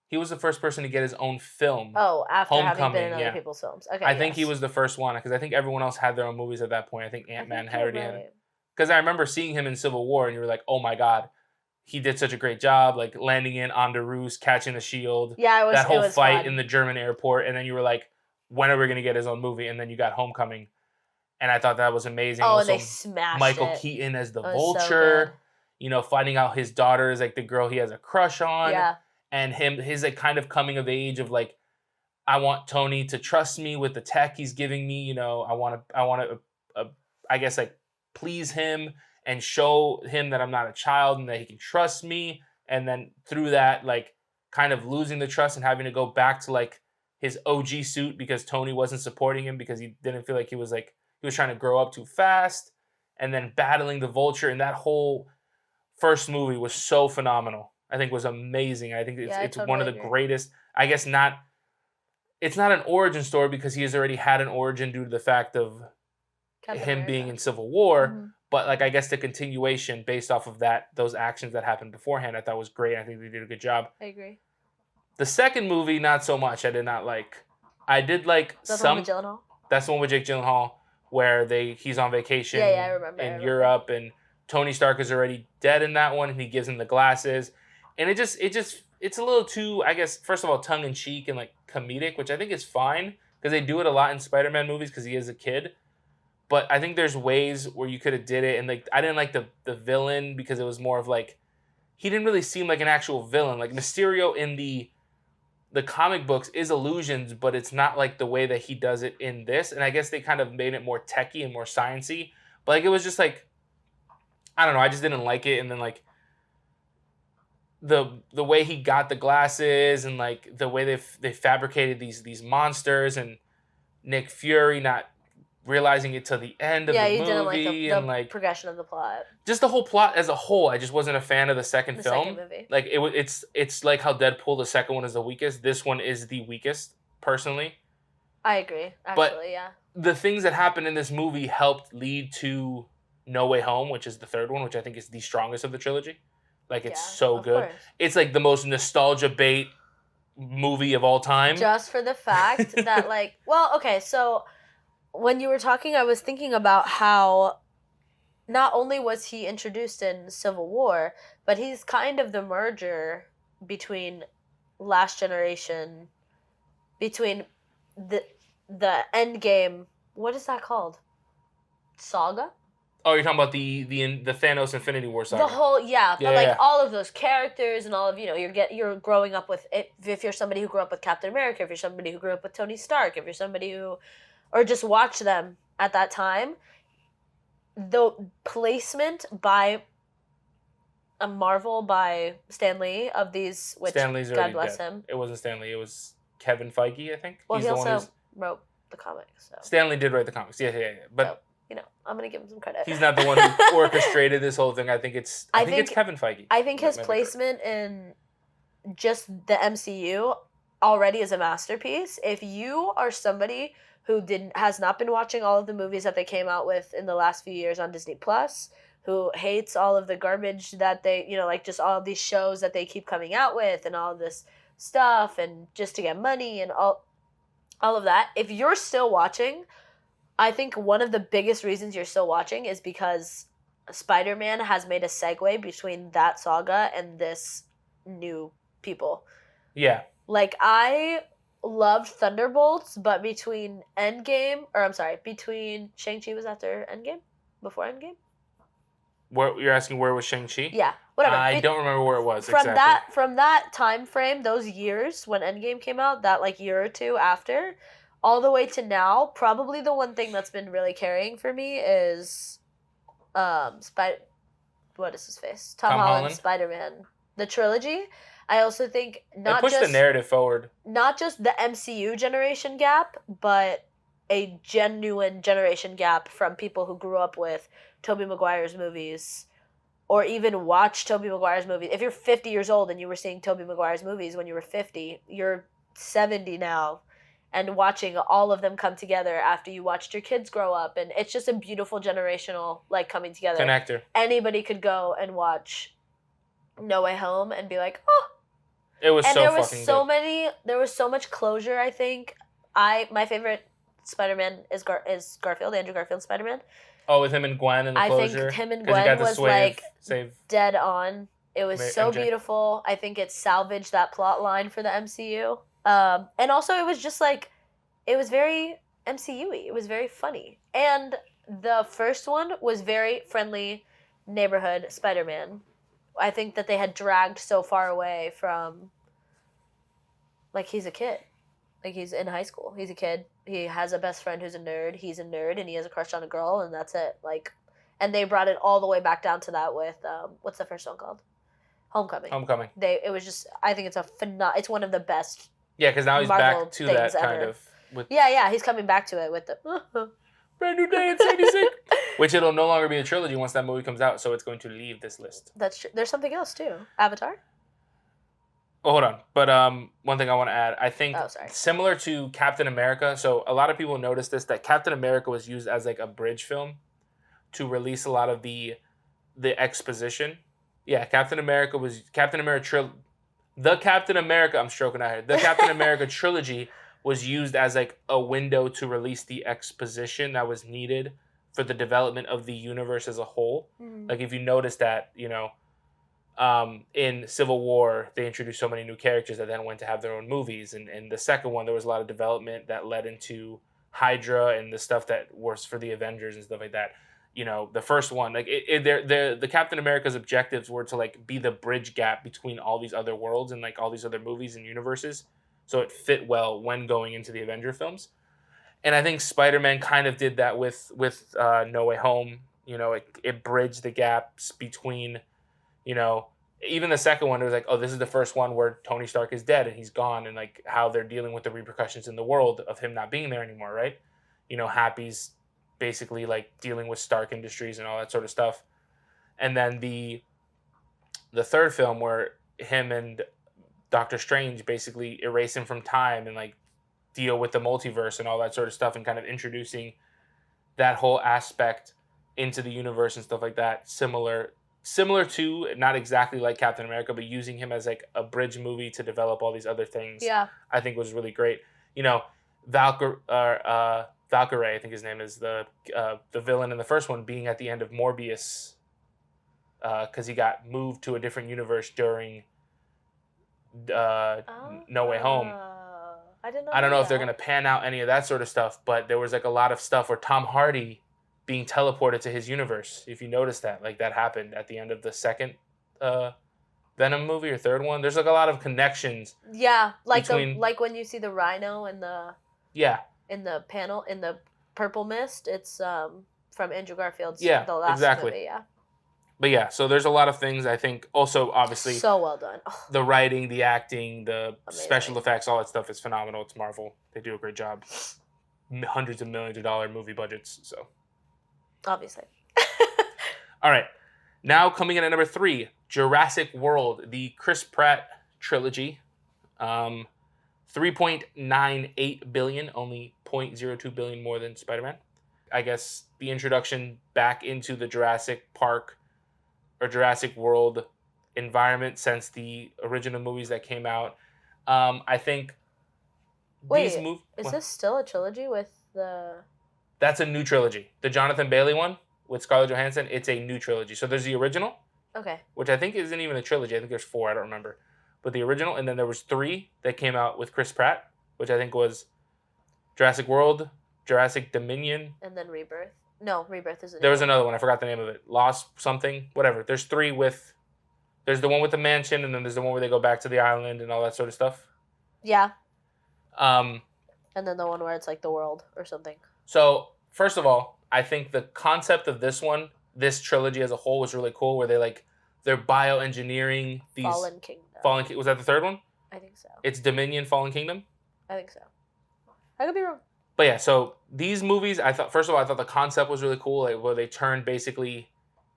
A: He was the first person to get his own film.
B: Oh, after having been
A: Homecoming,
B: in other
A: yeah.
B: people's films. Okay,
A: I think he
B: yes.
A: was the first one because I think everyone else had their own movies at that point. I think
B: I
A: Ant-Man
B: think
A: had
B: you're
A: already had
B: right.
A: it. Because I remember seeing him in Civil War and you were like, oh my God, he did such a great job, like landing in Onderoos, catching the shield.
B: Yeah,
A: that whole
B: it was
A: fight
B: fun.
A: in the German airport. And then you were like, when are we going to get his own movie? And then you got Homecoming. And I thought that was amazing.
B: Oh,
A: Also,
B: and they smashed
A: Michael
B: it.
A: Keaton as the
B: It was so
A: Vulture.
B: good.
A: You know, finding out his daughter is like the girl he has a crush on.
B: Yeah.
A: And his like kind of coming of age of like, I want Tony to trust me with the tech he's giving me. You know, I want to, I guess, like, please him and show him that I'm not a child and that he can trust me. And then through that, like, kind of losing the trust and having to go back to like his OG suit because Tony wasn't supporting him because he didn't feel like he was trying to grow up too fast. And then battling the Vulture, and that whole first movie was so phenomenal. I think was amazing. I think it's
B: totally
A: one of the
B: agree.
A: greatest. I guess it's not an origin story because he has already had an origin due to the fact of
B: Captain
A: him
B: America.
A: being in Civil War.
B: Mm-hmm.
A: But like, I guess the continuation based off of those actions that happened beforehand, I thought was great. I think they did a good job.
B: I agree.
A: The second movie, not so much. I did not like. I did like
B: That's
A: some.
B: the one with Gyllenhaal?
A: That's the one with Jake Gyllenhaal where he's on vacation
B: I remember.
A: in Europe, and Tony Stark is already dead in that one, and he gives him the glasses. And it's a little too, I guess, first of all, tongue in cheek and like comedic, which I think is fine because they do it a lot in Spider-Man movies because he is a kid. But I think there's ways where you could have did it, and like I didn't like the villain because it was more of like he didn't really seem like an actual villain. Like Mysterio in the comic books is illusions, but it's not like the way that he does it in this. And I guess they kind of made it more techy and more sciencey. But like it was just like, I don't know, I just didn't like it. And then like the way he got the glasses and like the way they fabricated these monsters, and Nick Fury not realizing it till the end of the movie.
B: Yeah, you didn't like
A: and like
B: progression of the plot.
A: Just the whole plot as a whole. I just wasn't a fan of the second film.
B: Second movie.
A: Like it's like how Deadpool, the second one, is the weakest. This one is the weakest, personally.
B: I agree. Actually, yeah.
A: The things that happened in this movie helped lead to No Way Home, which is the third one, which I think is the strongest of the trilogy. Like, it's so good.
B: Course.
A: It's like the most nostalgia bait movie of all time.
B: Just for the fact that, like, well, okay, so when you were talking, I was thinking about how not only was he introduced in Civil War, but he's kind of the merger between Last Generation, between the Endgame. What is that called? Saga?
A: Oh, you're talking about the Thanos Infinity War saga.
B: The whole,
A: Yeah,
B: but like
A: yeah.
B: all of those characters and all of, you're growing up with it. If you're somebody who grew up with Captain America, if you're somebody who grew up with Tony Stark, if you're somebody who, or just watched them at that time, the placement by a Marvel, by Stan Lee, of these, which
A: Stan Lee's
B: God
A: already
B: bless
A: dead.
B: him.
A: It wasn't Stan Lee. It was Kevin Feige, I think.
B: Well,
A: He's
B: he
A: the one
B: also
A: who's...
B: wrote the comics, so
A: Stan Lee did write the comics. Yeah. But
B: So, I'm gonna give him some credit.
A: he's not the one who orchestrated this whole thing. I think it's Kevin Feige.
B: I think his
A: That might be
B: placement in just the MCU already is a masterpiece. If you are somebody who has not been watching all of the movies that they came out with in the last few years on Disney Plus, who hates all of the garbage that they, like just all of these shows that they keep coming out with and all of this stuff and just to get money and all of that, if you're still watching, I think one of the biggest reasons you're still watching is because Spider-Man has made a segue between that saga and this new people.
A: Yeah.
B: Like, I loved Thunderbolts, but between Shang-Chi was after Endgame? Before Endgame?
A: You're asking where was Shang-Chi?
B: Yeah, whatever.
A: I don't remember where it was
B: from
A: exactly.
B: from that time frame, those years when Endgame came out, that like year or two after, all the way to now, probably the one thing that's been really carrying for me is what is his face? Tom
A: Tom
B: Holland's
A: Holland?
B: Spider-Man, the trilogy. I also think
A: It pushed the narrative forward.
B: not just the MCU generation gap, but a genuine generation gap from people who grew up with Tobey Maguire's movies or even watched Tobey Maguire's movies. If you're 50 years old and you were seeing Tobey Maguire's movies when you were 50, you're 70 now and watching all of them come together after you watched your kids grow up, and it's just a beautiful generational like coming together.
A: Connector.
B: Anybody could go and watch No Way Home and be like, "Oh,
A: it was
B: and
A: so
B: there was
A: fucking
B: so
A: good.
B: many. There was so much closure. I think my favorite Spider-Man is Garfield, Andrew Garfield Spider-Man.
A: Oh, with him and Gwen in the closure.
B: I think him and
A: 'Cause he
B: Gwen
A: got to
B: was like
A: save
B: dead on. It was so
A: MJ.
B: beautiful. I think it salvaged that plot line for the MCU. And also it was just like it was very MCU-y. It was very funny. And the first one was very friendly neighborhood Spider-Man. I think that they had dragged so far away from like he's a kid. Like he's in high school. He's a kid. He has a best friend who's a nerd. He's a nerd and he has a crush on a girl and that's it. Like and they brought it all the way back down to that with what's the first one called? Homecoming. It was just I think it's it's one of the best.
A: Yeah, because now he's
B: Marvel
A: back to that kind
B: ever.
A: of with
B: Yeah, he's coming back to it with the
A: brand new day in 86, which it'll no longer be a trilogy once that movie comes out, so it's going to leave this list.
B: That's true. There's something else too. Avatar?
A: Oh, hold on. But one thing I want to add, I think similar to Captain America, so a lot of people noticed this, that Captain America was used as like a bridge film to release a lot of the exposition. Yeah, Captain America I'm stroking out here. The Captain America trilogy was used as like a window to release the exposition that was needed for the development of the universe as a whole. Mm-hmm. Like if you notice that, in Civil War, they introduced so many new characters that then went to have their own movies. And the second one, there was a lot of development that led into Hydra and the stuff that was for the Avengers and stuff like that. The first one, like the Captain America's objectives were to like be the bridge gap between all these other worlds and like all these other movies and universes. So it fit well when going into the Avenger films. And I think Spider-Man kind of did that with No Way Home. It bridged the gaps between, even the second one, it was like, oh, this is the first one where Tony Stark is dead and he's gone, and like how they're dealing with the repercussions in the world of him not being there anymore, right? Happy's basically like dealing with Stark Industries and all that sort of stuff. And then the third film where him and Doctor Strange basically erase him from time and like deal with the multiverse and all that sort of stuff, and kind of introducing that whole aspect into the universe and stuff like that. Similar to, not exactly like Captain America, but using him as like a bridge movie to develop all these other things.
B: Yeah,
A: I think was really great. Valkyrie, I think his name is, the villain in the first one, being at the end of Morbius, because he got moved to a different universe during No Way Home. I don't know if they're gonna pan out any of that sort of stuff, but there was like a lot of stuff where Tom Hardy being teleported to his universe. If you notice that, like that happened at the end of the second Venom movie or third one. There's like a lot of connections.
B: Yeah, like like when you see the Rhino in the in the panel in the purple mist. It's from Andrew Garfield's the last movie. Yeah.
A: But yeah, so there's a lot of things. I think also obviously
B: so well done.
A: Oh. The writing, the acting, the special effects, all that stuff is phenomenal. It's Marvel. They do a great job. Hundreds of millions of dollar movie budgets. So
B: obviously.
A: All right. Now coming in at number 3, Jurassic World, the Chris Pratt trilogy. 3.98 billion, only 0.02 billion more than Spider-Man. I guess the introduction back into the Jurassic Park or Jurassic World environment since the original movies that came out. I think
B: is this still a trilogy with the...
A: That's a new trilogy. The Jonathan Bailey one with Scarlett Johansson, it's a new trilogy. So there's the original, which I think isn't even a trilogy. I think there's 4, I don't remember. But the original, and then there was 3 that came out with Chris Pratt, which I think was Jurassic World, Jurassic Dominion,
B: and then Rebirth. No, Rebirth is a new
A: There was
B: one.
A: another one. I forgot the name of it. Lost something. Whatever. There's three with. There's the one with the mansion, and then there's the one where they go back to the island and all that sort of stuff.
B: Yeah.
A: Um.
B: And then the one where it's like the world or something.
A: So first of all, I think the concept of this trilogy as a whole, was really cool. Where they're bioengineering these
B: Fallen Kingdom.
A: Was that the third one?
B: I think so.
A: It's Dominion, Fallen Kingdom.
B: I think so. I could be wrong.
A: But yeah, so these movies, I thought the concept was really cool. Like, where they turned basically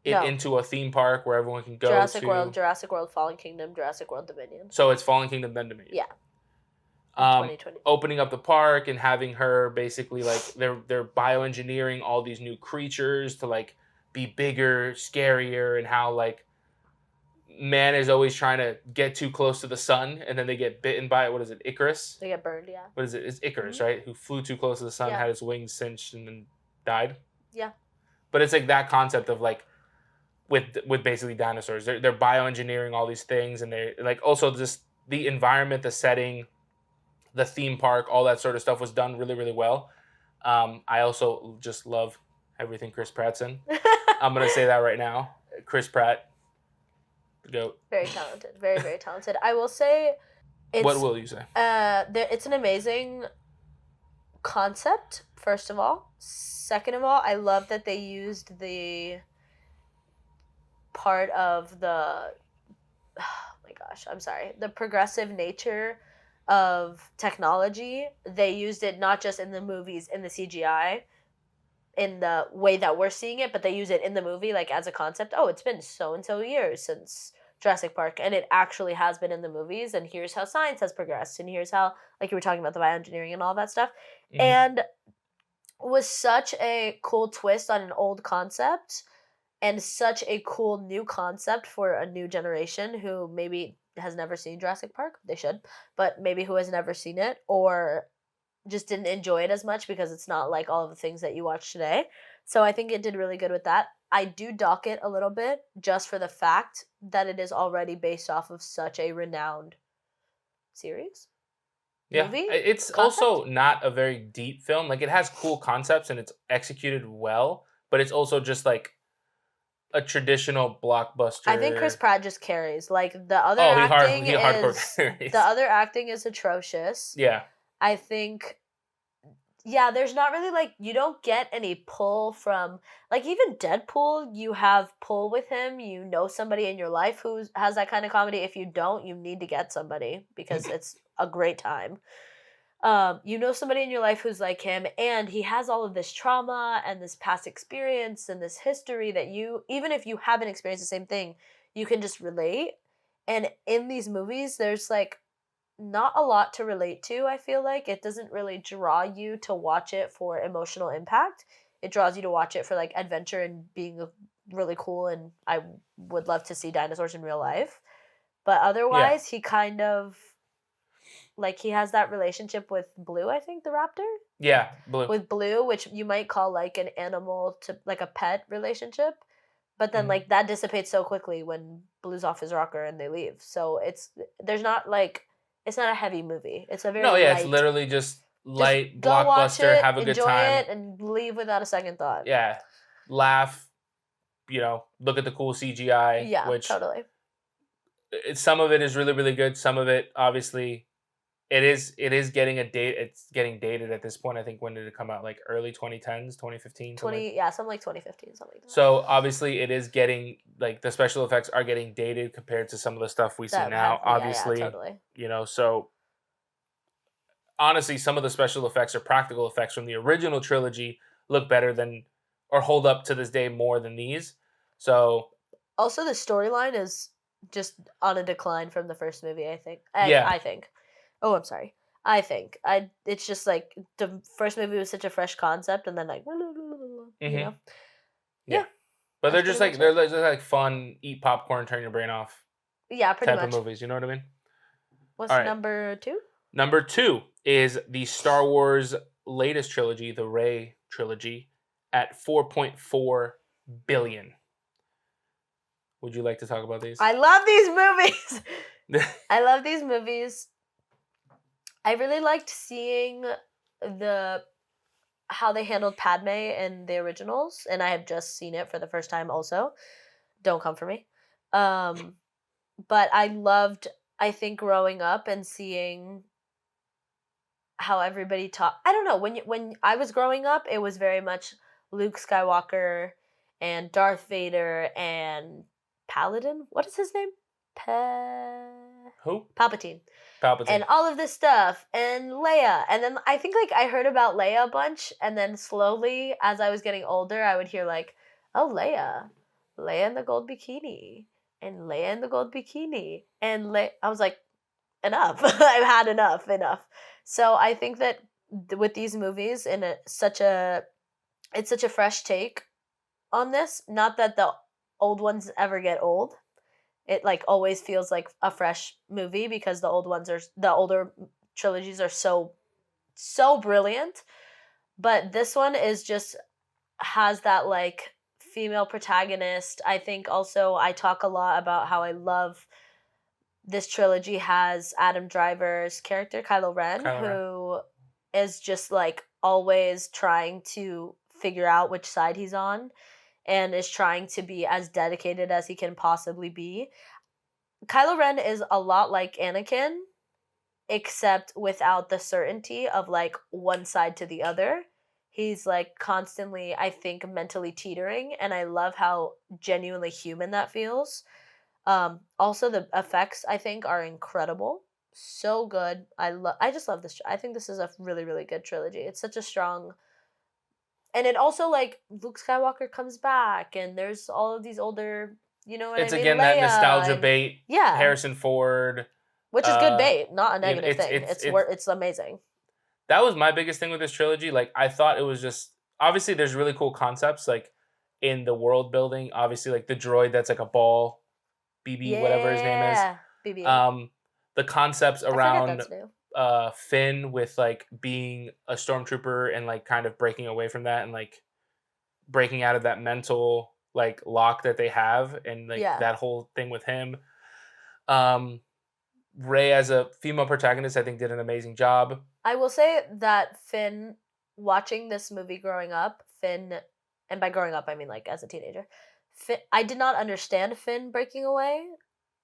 A: into a theme park where everyone can go
B: Jurassic World, Fallen Kingdom, Jurassic World Dominion.
A: So it's Fallen Kingdom, then Dominion.
B: Yeah.
A: 2020. Opening up the park and having her basically like they're bioengineering all these new creatures to like be bigger, scarier, and how like man is always trying to get too close to the sun, and then they get bitten by it. What is it, Icarus?
B: They get burned, yeah.
A: What is it? It's Icarus, right? Who flew too close to the sun, had his wings cinched, and then died.
B: Yeah.
A: But it's like that concept of like with basically dinosaurs. They're bioengineering all these things, and they like also just the environment, the setting, the theme park, all that sort of stuff was done really, really well. I also just love everything Chris Pratt's in. I'm gonna say that right now. Chris Pratt, the GOAT.
B: Very talented. Very, very talented. I will say
A: What will you say?
B: It's an amazing concept, first of all. Second of all, I love that they used the part of the the progressive nature of technology. They used it not just in the movies, in the CGI, in the way that we're seeing it, but they use it in the movie like as a concept. Oh, it's been so and so years since Jurassic Park, and it actually has been in the movies, and here's how science has progressed, and here's how, like you were talking about, the bioengineering and all that stuff. Mm-hmm. And was such a cool twist on an old concept, and such a cool new concept for a new generation who maybe has never seen Jurassic Park. They should, but maybe who has never seen it, or just didn't enjoy it as much because it's not like all of the things that you watch today. So I think it did really good with that. I do dock it a little bit just for the fact that it is already based off of such a renowned series.
A: Yeah,
B: movie
A: it's concept. Also not a very deep film. Like, it has cool concepts and it's executed well, but it's also just like a traditional blockbuster.
B: I think Chris Pratt just carries. Like, the other acting the other acting is atrocious.
A: Yeah.
B: I think, yeah, there's not really, like, you don't get any pull from, like, even Deadpool, you have pull with him. You know somebody in your life who has that kind of comedy. If you don't, you need to get somebody because it's a great time. You know somebody in your life who's like him, and he has all of this trauma and this past experience and this history that you, even if you haven't experienced the same thing, you can just relate. And in these movies, there's, like, not a lot to relate to. I feel like it doesn't really draw you to watch it for emotional impact. It draws you to watch it for, like, adventure and being really cool, and I would love to see dinosaurs in real life. But otherwise, he kind of, like, he has that relationship with Blue, I think, the raptor?
A: Yeah, Blue.
B: With Blue, which you might call, like, an animal to, like, a pet relationship. But then, like, that dissipates so quickly when Blue's off his rocker and they leave. So there's not, like, it's not a heavy movie. It's a very light,
A: it's literally just light, blockbuster, have a good time.
B: Enjoy it, and leave without a second thought.
A: Yeah. Laugh, look at the cool CGI.
B: Yeah,
A: which
B: totally.
A: Some of it is really, really good. Some of it, obviously, it is getting it's getting dated at this point. I think, when did it come out? Like early 2010s, 2015?
B: Something like 2015, something like that.
A: So obviously it is getting, like, the special effects are getting dated compared to some of the stuff we see now. Obviously,
B: totally.
A: So honestly, some of the special effects or practical effects from the original trilogy look better than, or hold up to this day more than these. So
B: also the storyline is just on a decline from the first movie, I think. I think. Oh, I'm sorry. I think it's just like the first movie was such a fresh concept, and then, like,
A: Yeah. But they're just like fun, eat popcorn, turn your brain off.
B: Yeah, pretty
A: much.
B: Type
A: of movies, you know what I mean?
B: What's number 2?
A: Number 2 is the Star Wars latest trilogy, the Rey trilogy, at $4.4 billion. Would you like to talk about these?
B: I love these movies. I really liked seeing the how they handled Padme in the originals, and I have just seen it for the first time also. Don't come for me. Um, but I loved, I think, growing up and seeing how everybody talk. I don't know, when I was growing up, it was very much Luke Skywalker and Darth Vader and Paladin. What is his name?
A: Who?
B: Palpatine.
A: Palpatine.
B: And all of this stuff and Leia. And then I think like I heard about Leia a bunch, and then slowly as I was getting older, I would hear like, "Oh, Leia in the gold bikini, and Leia in the gold bikini." And I was like, "Enough. I've had enough." So I think that with these movies in it's such a fresh take on this, not that the old ones ever get old. It like always feels like a fresh movie because the older trilogies are so brilliant, but this one is just has that like female protagonist. I think also I talk a lot about how I love this trilogy has Adam Driver's character Kylo Ren,
A: Kylo Ren.
B: who is just like always trying to figure out which side he's on and is trying to be as dedicated as he can possibly be. Kylo Ren is a lot like Anakin, except without the certainty of like one side to the other. He's like constantly, I think, mentally teetering, and I love how genuinely human that feels. Also, the effects I think are incredible, so good. I just love this. I think this is a really really good trilogy. It's such a strong, and it also like Luke Skywalker comes back, and there's all of these older, you know what
A: It's
B: I mean,
A: again that
B: Leia,
A: nostalgia
B: and
A: bait.
B: yeah,
A: Harrison Ford.
B: which is good bait, not a
A: You know,
B: negative thing. It's amazing.
A: that was my biggest thing with this trilogy. Like I thought it was just obviously there's really cool concepts like in the world building. Obviously like the droid that's like a ball, BB whatever his name is.
B: Yeah, BB-8.
A: The concepts
B: I forget
A: around
B: that's new.
A: Finn with like being a stormtrooper and like kind of breaking away from that and like breaking out of that mental like lock that they have and like
B: Yeah.
A: that whole thing with him. Um, Ray as a female protagonist, I think, did an amazing job.
B: I will say that Finn, watching this movie growing up, Finn, and by growing up I mean like as a teenager, Finn, I did not understand Finn breaking away.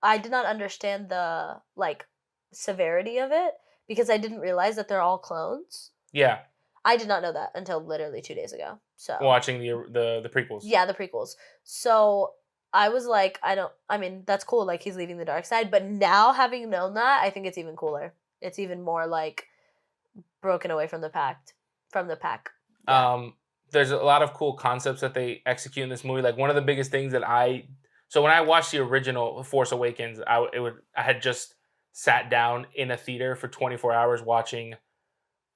B: I did not understand the like severity of it because I didn't realize that they're all clones.
A: Yeah,
B: I did not know that until literally 2 days ago. So
A: watching the prequels.
B: yeah, the prequels. So I was like, I mean, that's cool. Like he's leaving the dark side, but now having known that, I think it's even cooler. It's even more like broken away from the pack. Yeah.
A: There's a lot of cool concepts that they execute in this movie. Like one of the biggest things that so when I watched the original Force Awakens, I had just sat down in a theater for 24 hours watching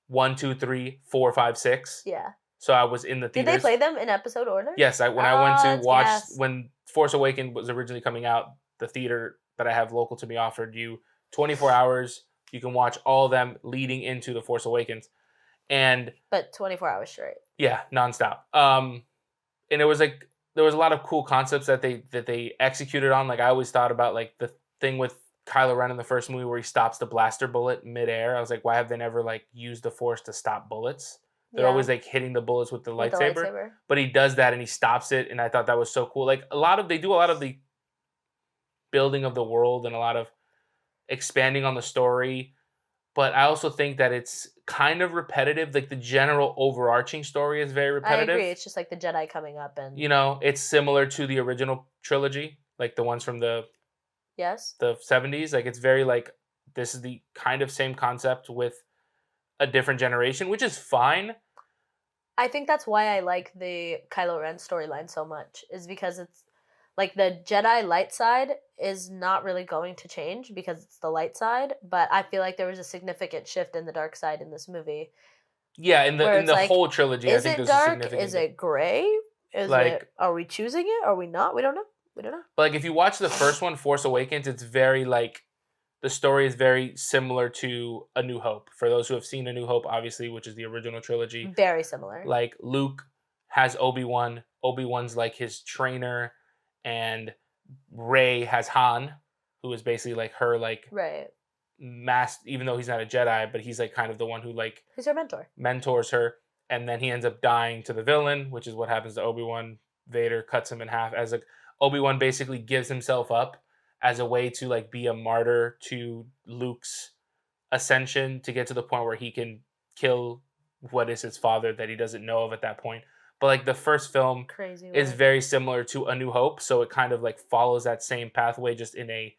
A: 1, 2, 3, 4, 5, 6.
B: Yeah.
A: So I was in the
B: Did
A: theaters.
B: they play them in episode order?
A: Yes, when I went to watch
B: yes.
A: when Force Awakens was originally coming out, the theater that I have local to me offered you 24 hours. You can watch all of them leading into the Force Awakens,
B: but 24 hours straight.
A: Yeah, nonstop. And it was like there was a lot of cool concepts that they executed on. Like I always thought about like the thing with Kylo Ren in the first movie where he stops the blaster bullet midair. I was like, why have they never like used the Force to stop bullets? They're always like hitting the bullets with the lightsaber. But he does that and he stops it, and I thought that was so cool. Like they do a lot of the building of the world and a lot of expanding on the story. But I also think that it's kind of repetitive. Like the general overarching story is very repetitive.
B: I agree. It's just like the Jedi coming up and
A: it's similar to the original trilogy, like the ones from the 70s. Like it's very like this is the kind of same concept with a different generation, which is fine.
B: I think that's why I like the Kylo Ren storyline so much, is because it's like the Jedi light side is not really going to change because it's the light side, but I feel like there was a significant shift in the dark side in this movie.
A: Yeah, in the whole trilogy,
B: I think there's dark? A significant. Is it gray? Are we choosing it? Are we not? We don't know.
A: But like if you watch the first one, Force Awakens, it's very like the story is very similar to A New Hope. For those who have seen A New Hope, obviously, which is the original trilogy.
B: Very similar.
A: Like Luke has Obi-Wan. Obi-Wan's like his trainer, and Rey has Han, who is basically like her like even though he's not a Jedi, but he's like kind of the one who like
B: he's her mentor.
A: Mentors her. and then he ends up dying to the villain, which is what happens to Obi-Wan. Vader cuts him in half as like Obi-Wan basically gives himself up as a way to like be a martyr to Luke's ascension to get to the point where he can kill what is his father that he doesn't know of at that point. But like the first film
B: Crazy.
A: is
B: Way.
A: very similar to A New Hope, so it kind of like follows that same pathway just in a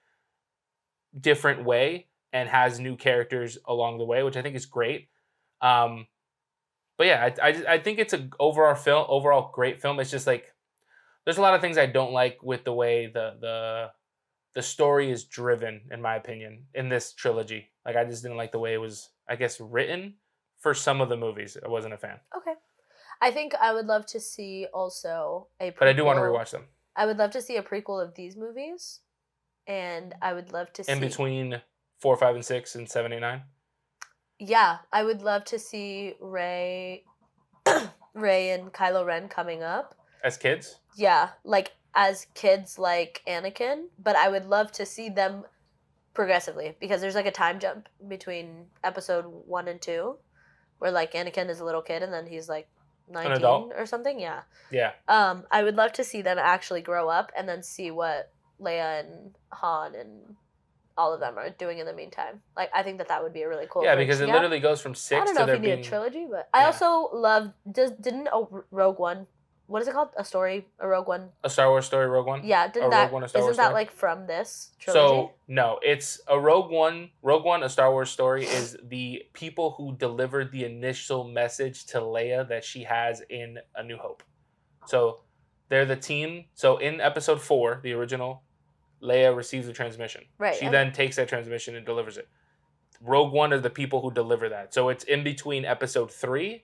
A: different way and has new characters along the way, which I think is great. Um, but yeah, I think it's a overall great film. It's just like there's a lot of things I don't like with the way the story is driven, in my opinion, in this trilogy. Like I just didn't like the way it was, I guess, written for some of the movies. I wasn't a fan,
B: Okay. I think I would love to see also a prequel.
A: but I do want to rewatch them.
B: I would love to see a prequel of these movies, and I would love to see
A: in between 4, 5, and 6, and 7, 8, 9.
B: Yeah, I would love to see Rey and Kylo Ren coming up.
A: As kids?
B: Yeah, like as kids like Anakin, but I would love to see them progressively because there's like a time jump between episode 1 and 2 where like Anakin is a little kid and then he's like 19 or something. Yeah.
A: Yeah.
B: I would love to see them actually grow up and then see what Leia and Han and all of them are doing in the meantime. Like I think that would be a really cool.
A: Yeah, because it literally goes from 6
B: I don't know
A: to
B: if
A: there
B: you
A: being
B: need a trilogy, but I also love didn't Rogue One. What is it called? A Rogue One.
A: A Star Wars story, Rogue One.
B: Yeah, didn't that? Isn't that like from this trilogy?
A: So no, it's a Rogue One. Rogue One, a Star Wars story, is the people who delivered the initial message to Leia that she has in A New Hope. So they're the team. So in Episode 4, the original, Leia receives the transmission.
B: Right.
A: She then takes that transmission and delivers it. Rogue One are the people who deliver that. So it's in between Episode 3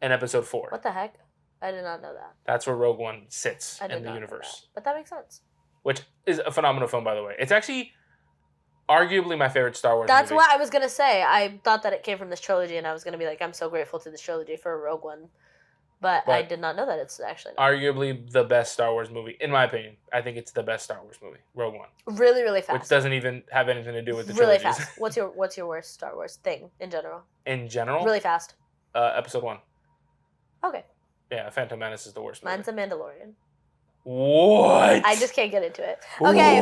A: and Episode 4.
B: What the heck? I did not know that.
A: That's where Rogue One sits in the universe.
B: But that makes sense.
A: Which is a phenomenal film, by the way. It's actually arguably my favorite Star Wars
B: That's
A: movie.
B: what I was going to say. I thought that it came from this trilogy, and I was going to be like, I'm so grateful to this trilogy for Rogue One. But I did not know that it's actually not.
A: Arguably the best Star Wars movie, in my opinion. I think it's the best Star Wars movie, Rogue One.
B: Really, really fast.
A: Which doesn't even have anything to do with the
B: really
A: trilogies.
B: Fast. What's your worst Star Wars thing in general?
A: In general?
B: Really fast.
A: Episode 1.
B: Okay.
A: Yeah, Phantom Menace is the worst movie.
B: Mine's The Mandalorian.
A: What?
B: I just can't get into it. Okay.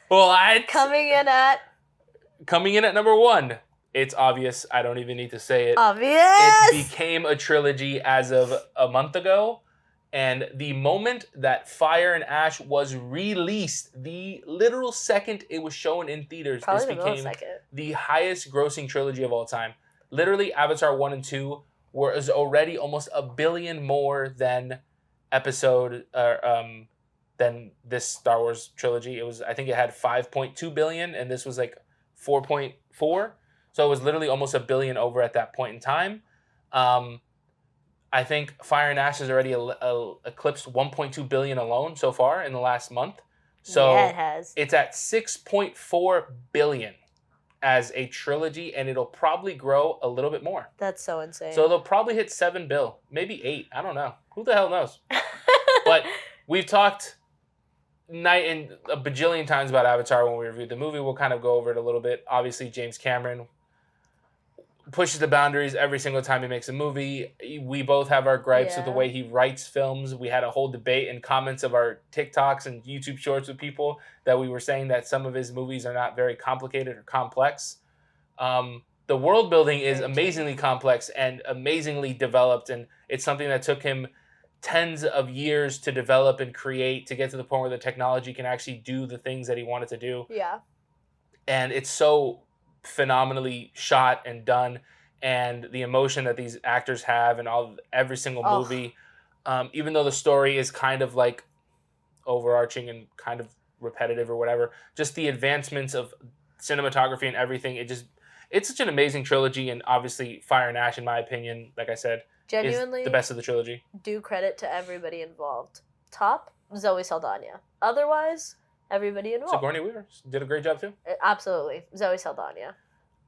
A: What?
B: Coming in at
A: number 1. It's obvious. I don't even need to say it.
B: Obvious.
A: It became a trilogy as of a month ago. And the moment that Fire and Ash was released, the literal second it was shown in theaters, this became the highest grossing trilogy of all time. Literally, Avatar 1 and 2 was already almost $1 billion more than than this Star Wars trilogy. It was, I think it had 5.2 billion, and this was like 4.4. So it was literally almost $1 billion over at that point in time. I think Fire and Ash has already eclipsed 1.2 billion alone so far in the last month. So
B: yeah, it has.
A: It's at 6.4 billion as a trilogy, and it'll probably grow a little bit more.
B: That's so insane.
A: So they'll probably hit 7 bill, maybe 8. I don't know. Who the hell knows? But we've talked night and a bajillion times about Avatar when we reviewed the movie. We'll kind of go over it a little bit. Obviously, James Cameron pushes the boundaries every single time he makes a movie. We both have our gripes with the way he writes films. We had a whole debate in comments of our TikToks and YouTube shorts with people that we were saying that some of his movies are not very complicated or complex. The world building is amazingly complex and amazingly developed, and it's something that took him tens of years to develop and create to get to the point where the technology can actually do the things that he wanted to do.
B: Yeah.
A: And it's so phenomenally shot and done, and the emotion that these actors have in every single movie, even though the story is kind of like overarching and kind of repetitive or whatever, just the advancements of cinematography and everything, it's such an amazing trilogy. And obviously Fire and Ash, in my opinion, like I said,
B: genuinely
A: is the best of the trilogy.
B: Do credit to everybody involved. Top, Zoe Saldana. Otherwise, everybody involved.
A: Sigourney Weaver did a great job too.
B: Absolutely. Zoe Saldana.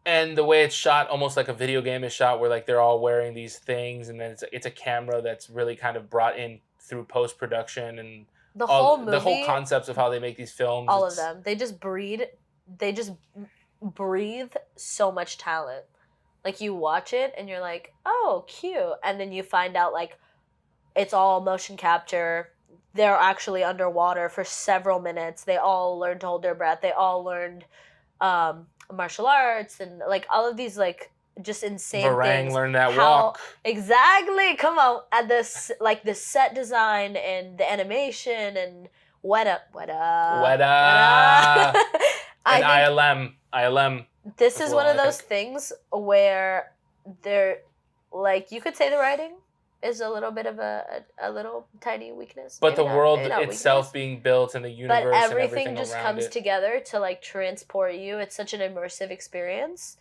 A: And the way it's shot, almost like a video game is shot, where like they're all wearing these things, and then it's a camera that's really kind of brought in through post-production, and
B: the whole movie,
A: the whole concepts of how they make these films.
B: All of them. They just breathe so much talent. Like you watch it and you're like, oh, cute, and then you find out like it's all motion capture. They're actually underwater for several minutes. They all learned to hold their breath. They all learned martial arts and like all of these like just insane
A: Varang
B: things.
A: learned that
B: How
A: walk.
B: exactly? Come on, at this like the set design and the animation and what up.
A: Weta. And
B: I think
A: ILM.
B: this
A: as
B: is
A: well,
B: one of
A: I
B: those
A: think.
B: things where they're like you could say the writing is a little bit of a little tiny weakness.
A: But the world
B: maybe not
A: itself
B: weakness,
A: being built and the
B: but
A: universe and
B: everything
A: everything
B: just
A: around
B: comes
A: it.
B: together to like transport you. It's such an immersive experience.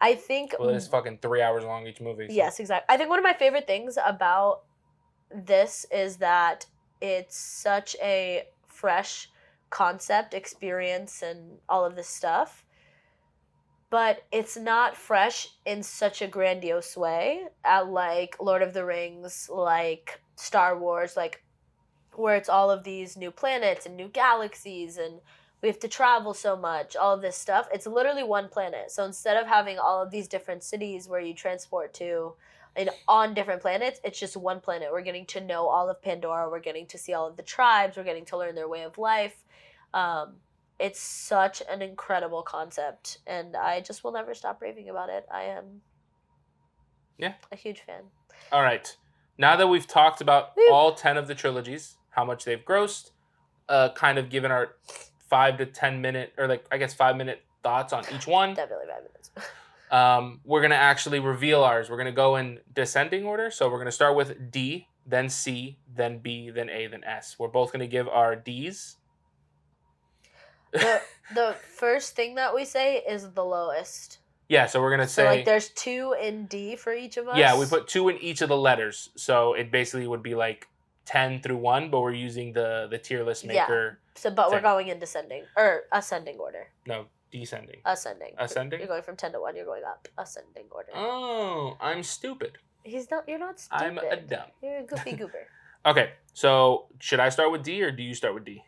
B: I think
A: Well, it's fucking 3 hours long each movie. So.
B: yes, exactly. I think one of my favorite things about this is that it's such a fresh concept experience and all of this stuff, but it's not fresh in such a grandiose way like Lord of the Rings, like Star Wars, like where it's all of these new planets and new galaxies and we have to travel so much, all of this stuff. It's literally one planet. So instead of having all of these different cities where you transport to and on different planets, it's just one planet. We're getting to know all of Pandora. We're getting to see all of the tribes. We're getting to learn their way of life. It's such an incredible concept, and I just will never stop raving about it. I am a huge fan.
A: All right. Now that we've talked about
B: Woo.
A: all 10 of the trilogies, how much they've grossed, kind of given our 5 to 10 minute, or like I guess 5-minute thoughts on each one.
B: Definitely 5 minutes.
A: We're going to actually reveal ours. We're going to go in descending order. So we're going to start with D, then C, then B, then A, then S. We're both going to give our Ds.
B: The first thing that we say is the lowest.
A: Yeah, so we're going to say...
B: So, like, there's 2 in D for each of us?
A: Yeah, we put 2 in each of the letters. So it basically would be like 10 through 1, but we're using the tier list maker.
B: Yeah. So, but
A: thing.
B: we're going in descending, or ascending order.
A: No, descending.
B: Ascending.
A: Ascending?
B: You're going from 10 to 1, you're going up. Ascending order.
A: Oh, I'm stupid.
B: You're not stupid.
A: I'm a dumb.
B: You're a goofy goober.
A: Okay, so should I start with D or do you start with D?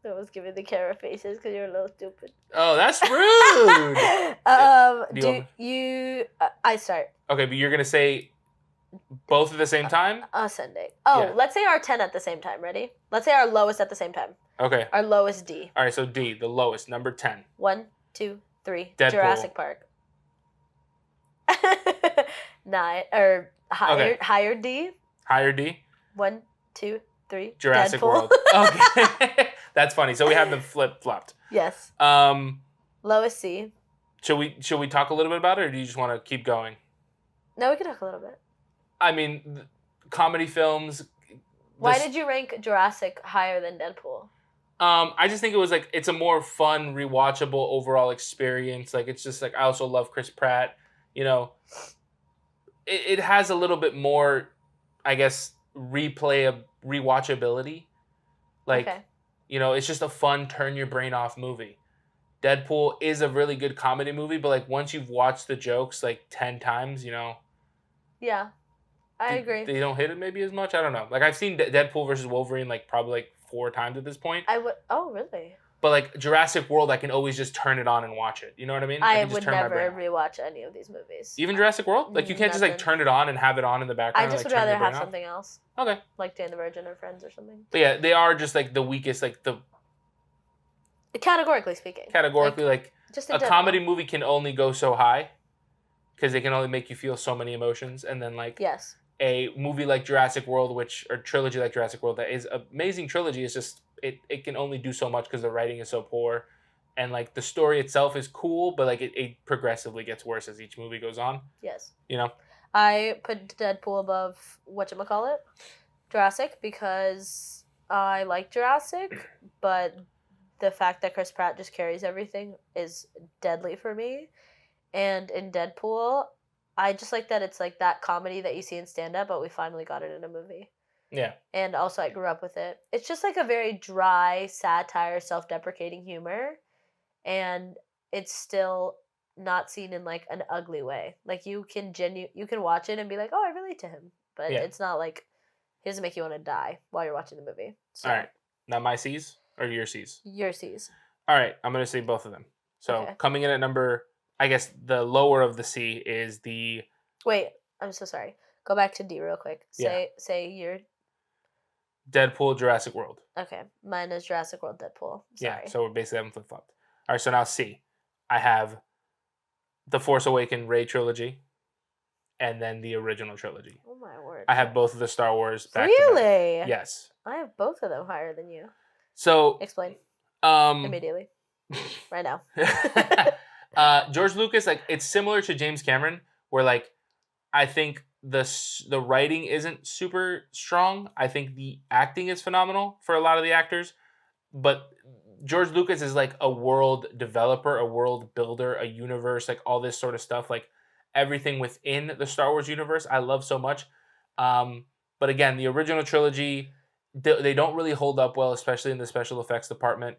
B: I was giving the Kara faces because you're a little stupid.
A: Oh, that's rude.
B: I start.
A: Okay, but you're going to say both at the same time?
B: Ascending. Oh,
A: Yeah.
B: Let's say our 10 at the same time. Ready? Let's say our lowest at the same time.
A: Okay.
B: Our lowest D.
A: All right, so D, the lowest, number 10.
B: 1, 2, 3.
A: Deadpool.
B: Jurassic Park. 9 or higher.
A: Okay.
B: Higher D.
A: Higher D?
B: 1, 2, 3.
A: Jurassic
B: Deadpool.
A: World. Okay. That's funny. So we have them flip-flopped.
B: Yes. Lowest C.
A: Should we talk a little bit about it, or do you just want to keep going?
B: No, we can talk a little bit.
A: I mean, comedy films.
B: Why did you rank Jurassic higher than Deadpool?
A: I just think it was like it's a more fun, rewatchable overall experience. Like it's just like I also love Chris Pratt. You know, it has a little bit more, I guess, rewatchability. Like,
B: okay.
A: You know, it's just a fun turn your brain off movie. Deadpool is a really good comedy movie, but like once you've watched the jokes like 10 times, you know.
B: Yeah, I agree.
A: They don't hit it maybe as much. I don't know. Like I've seen Deadpool versus Wolverine like probably like 4 times at this point.
B: I would. Oh, really?
A: But like Jurassic World, I can always just turn it on and watch it. You know what I mean?
B: I
A: can just
B: would
A: turn my
B: never
A: brain
B: rewatch any of these movies.
A: Even Jurassic World? Like you can't just like
B: Nothing.
A: turn it on and have it on in the background.
B: I just
A: and,
B: would
A: like, turn
B: rather
A: your
B: have
A: brain off?
B: something else.
A: Okay.
B: Like Dan the Virgin or Friends or something.
A: But yeah, they are just like the weakest, like the
B: Categorically speaking.
A: categorically like
B: just
A: a comedy movie can only go so high because they can only make you feel so many emotions, and then like
B: Yes.
A: a movie like Jurassic World, or trilogy like Jurassic World, that is an amazing trilogy. Is just it can only do so much because the writing is so poor, and like the story itself is cool, but like it progressively gets worse as each movie goes on.
B: Yes.
A: You know.
B: I put Deadpool above whatchamacallit, Jurassic, because I like Jurassic, but the fact that Chris Pratt just carries everything is deadly for me. And in Deadpool, I just like that it's like that comedy that you see in stand-up, but we finally got it in a movie.
A: Yeah.
B: And also I grew up with it. It's just like a very dry satire, self-deprecating humor. And it's still not seen in like an ugly way. Like you can watch it and be like, oh, I relate to him. But
A: Yeah.
B: it's not like he doesn't make you want to die while you're watching the movie. So,
A: All right. Now my C's or your C's?
B: your C's.
A: All right. I'm going to say both of them. So
B: Okay.
A: coming in at number I guess the lower of the C is the
B: Wait, I'm so sorry. Go back to D real quick.
A: Yeah.
B: Say your
A: Deadpool, Jurassic World.
B: okay. Mine is Jurassic World, Deadpool.
A: Yeah,
B: Sorry.
A: so we're basically having flip flopped. All right, so now C. I have the Force Awakens Rey trilogy, and then the original trilogy.
B: Oh my word.
A: I have both of the Star Wars back to back.
B: Really?
A: Yes.
B: I have both of them higher than you.
A: So
B: Explain
A: um
B: immediately. Right now.
A: George Lucas, like, it's similar to James Cameron, where like I think the writing isn't super strong. I think the acting is phenomenal for a lot of the actors, but George Lucas is like a world developer, a world builder, a universe, like all this sort of stuff, like everything within the Star Wars universe. I love so much. But again, the original trilogy, they don't really hold up well, especially in the special effects department.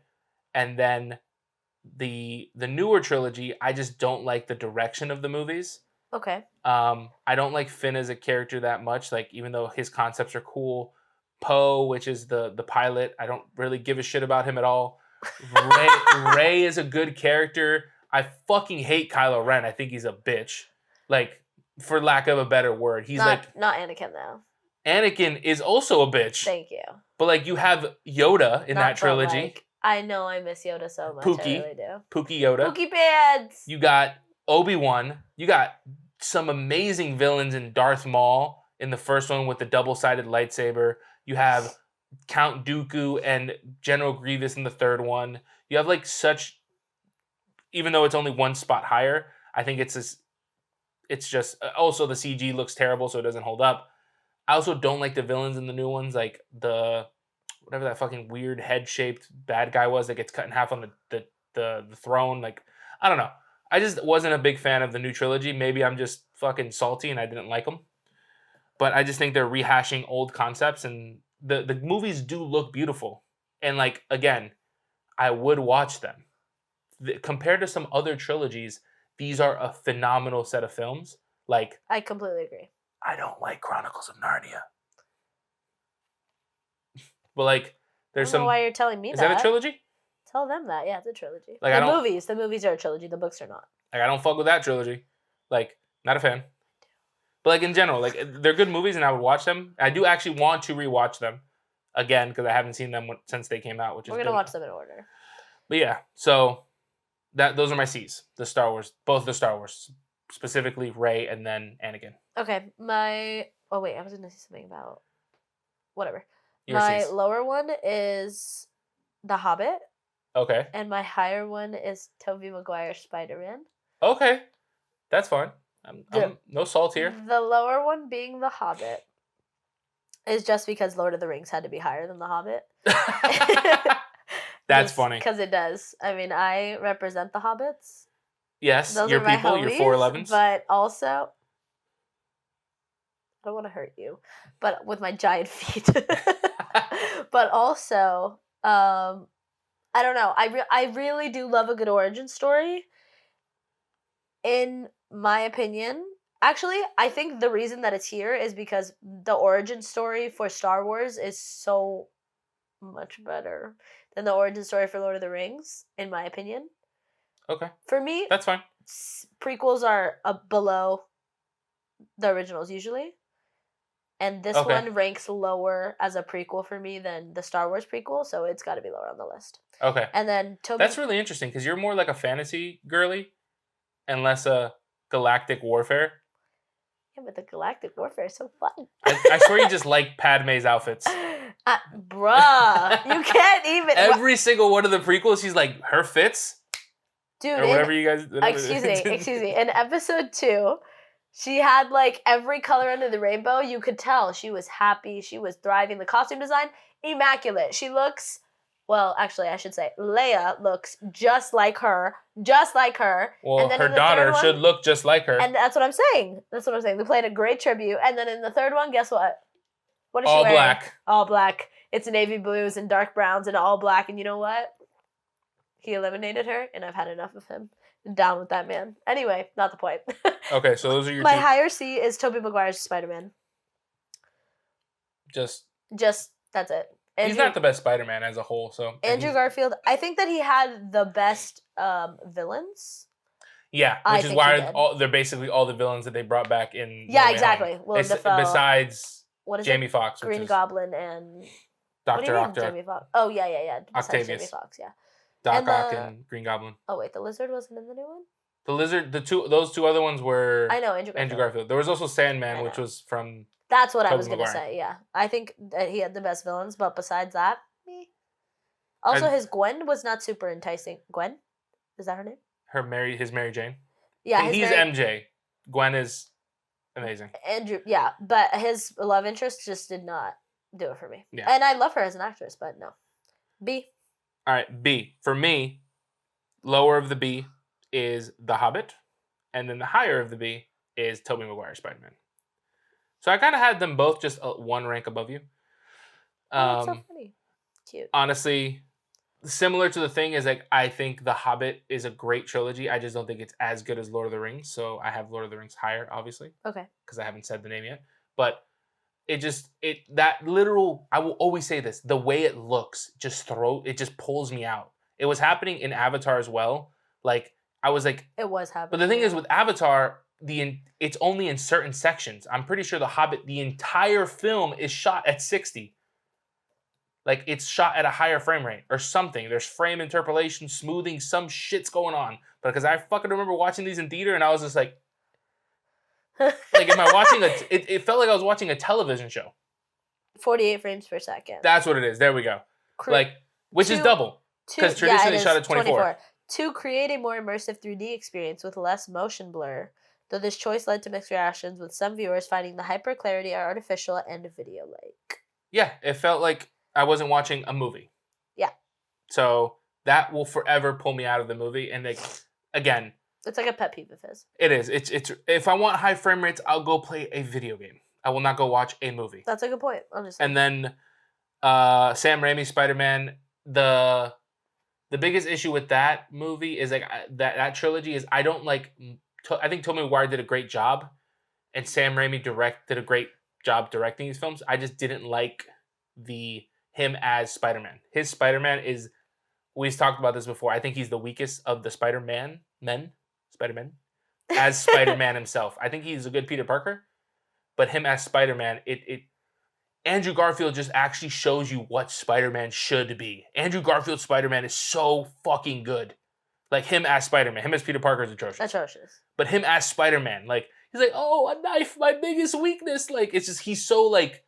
A: And then the newer trilogy, I just don't like the direction of the movies.
B: Okay.
A: I don't like Finn as a character that much. Like, even though his concepts are cool, Poe, which is the pilot, I don't really give a shit about him at all. Ray is a good character. I fucking hate Kylo Ren. I think he's a bitch. Like, for lack of a better word, he's
B: not
A: like
B: not Anakin though.
A: Anakin is also a bitch.
B: Thank you.
A: But like, you have Yoda in that trilogy.
B: Like, I know I miss Yoda so much. I really do.
A: Pookie Yoda.
B: Pookie pants.
A: You got Obi-Wan. You got some amazing villains in Darth Maul in the first one with the double-sided lightsaber. You have Count Dooku and General Grievous in the third one. You have like such, even though it's only one spot higher, I think it's just also the CG looks terrible, so it doesn't hold up. I also don't like the villains in the new ones, like the whatever that fucking weird head-shaped bad guy was that gets cut in half on the throne. Like, I don't know. I just wasn't a big fan of the new trilogy. Maybe I'm just fucking salty and I didn't like them. But I just think they're rehashing old concepts, and the movies do look beautiful. And like, again, I would watch them. Compared to some other trilogies, these are a phenomenal set of films. Like,
B: I completely agree.
A: I don't like Chronicles of Narnia. But like, there's
B: I don't
A: some.
B: know why you're telling me
A: Is that a trilogy?
B: Tell them that. Yeah, it's a trilogy.
A: Like,
B: The movies are a trilogy. The books are not.
A: Like, I don't fuck with that trilogy. Like, not a fan. But like, in general, like, they're good movies and I would watch them. I do actually want to rewatch them again because I haven't seen them since they came out.
B: We're gonna watch them in order.
A: But yeah, so those are my C's. The Star Wars, both the Star Wars, specifically Rey and then Anakin.
B: Okay, oh wait, I was gonna say something about whatever.
A: Your
B: My
A: C's.
B: lower one is The Hobbit.
A: Okay.
B: And my higher one is Tobey Maguire's Spider-Man.
A: Okay, that's fine. I'm no salt here.
B: The lower one being The Hobbit is just because Lord of the Rings had to be higher than The Hobbit.
A: That's funny.
B: Because it does. I mean, I represent the Hobbits.
A: Yes,
B: Those
A: your
B: are my
A: people,
B: homies,
A: your 411s.
B: But also, I don't want to hurt you, but with my giant feet. But also, I don't know. I really do love a good origin story. In my opinion, actually, I think the reason that it's here is because the origin story for Star Wars is so much better than the origin story for Lord of the Rings, in my opinion.
A: Okay.
B: For me,
A: that's fine.
B: Prequels are below the originals usually. And this one ranks lower as a prequel for me than the Star Wars prequel, so it's got to be lower on the list.
A: Okay.
B: And then
A: That's really interesting because you're more like a fantasy girly and less a galactic warfare.
B: Yeah, but the galactic warfare is so fun.
A: I swear you just like Padme's outfits.
B: Bruh, you can't even.
A: Every single one of the prequels, she's like, her fits?
B: Dude,
A: or whatever you guys...
B: Excuse me. In episode 2... she had like every color under the rainbow. You could tell she was happy. She was thriving. The costume design, immaculate. She looks, well, actually, I should say, Leia looks just like her.
A: Well,
B: and then
A: her daughter should look just like her.
B: And that's what I'm saying. They played a great tribute. And then in the third one, guess what? What is she
A: all
B: wearing?
A: Black.
B: All black. It's navy blues and dark browns and all black. And you know what? He eliminated her, and I've had enough of him. Down with that man. Anyway, not the point.
A: Okay, so those are your
B: My higher C is Tobey Maguire's Spider-Man.
A: Just
B: that's it.
A: He's not the best Spider-Man as a whole, so...
B: Andrew Garfield, I think that he had the best villains.
A: Yeah,
B: I
A: which is
B: think he
A: why
B: did.
A: they're basically all the villains that they brought back in. No
B: Yeah,
A: Way
B: exactly.
A: Home.
B: Willem Dafoe.
A: Besides
B: What is
A: Jamie
B: it?
A: Foxx, which
B: Green
A: is
B: Goblin and what do you
A: Doctor
B: mean Jamie Foxx? Oh yeah. Besides Jamie
A: Octavius,
B: Foxx, yeah.
A: Doc
B: And
A: Ock,
B: the
A: and Green Goblin.
B: oh wait, the lizard wasn't in the new one.
A: The lizard, those two other ones were
B: I know Andrew
A: Andrew
B: Garfield.
A: Garfield. There was also Sandman,
B: I
A: which
B: know.
A: was from
B: That's what I
A: Tobey
B: was gonna
A: Maguire.
B: say. Yeah, I think that he had the best villains, but besides that, me. Also,
A: And
B: his Gwen was not super enticing. Gwen, is that her name?
A: his Mary Jane.
B: Yeah, his
A: He's
B: Mary
A: MJ. Gwen is amazing.
B: Andrew. Yeah, but his love interest just did not do it for me.
A: Yeah.
B: And I love her as an actress, but no. B.
A: All right, B. For me, lower of the B is The Hobbit, and then the higher of the B is Tobey Maguire Spider-Man. So I kind of had them both just one rank above you.
B: Oh, that's so funny. Cute.
A: Honestly, similar to The Thing is like I think The Hobbit is a great trilogy. I just don't think it's as good as Lord of the Rings. So I have Lord of the Rings higher, obviously,
B: Okay.
A: because I haven't said the name yet. But that literal, I will always say this, the way it looks it just pulls me out. It was happening in Avatar as well. Like I was like,
B: It was happening.
A: but the thing is with Avatar, it's only in certain sections. I'm pretty sure The Hobbit, the entire film is shot at 60. Like it's shot at a higher frame rate or something. There's frame interpolation, smoothing, some shit's going on. But because I fucking remember watching these in theater and I was just like am I watching it felt like I was watching a television show.
B: 48 frames per second.
A: That's what it is. There we go. Which is double. Because traditionally shot at 24.
B: To create a more immersive 3D experience with less motion blur, though this choice led to mixed reactions, with some viewers finding the hyper clarity artificial and video-like.
A: Yeah, it felt like I wasn't watching a movie.
B: Yeah.
A: So that will forever pull me out of the movie. And again,
B: it's like a pet peeve of his.
A: It is. It's if I want high frame rates, I'll go play a video game. I will not go watch a movie.
B: That's a good point, honestly.
A: And then Sam Raimi's Spider-Man, the biggest issue with that movie is like that trilogy is I don't like. I think Tobey Maguire did a great job, and Sam Raimi did a great job directing these films. I just didn't like him as Spider-Man. His Spider-Man is. We've talked about this before. I think he's the weakest of the Spider-Man as Spider-Man himself. I think he's a good Peter Parker, but him as Spider-Man, Andrew Garfield just actually shows you what Spider-Man should be. Andrew Garfield's Spider-Man is so fucking good. Like him as Spider-Man, him as Peter Parker is atrocious. But him as Spider-Man, like he's like, oh, a knife, my biggest weakness. Like it's just he's so like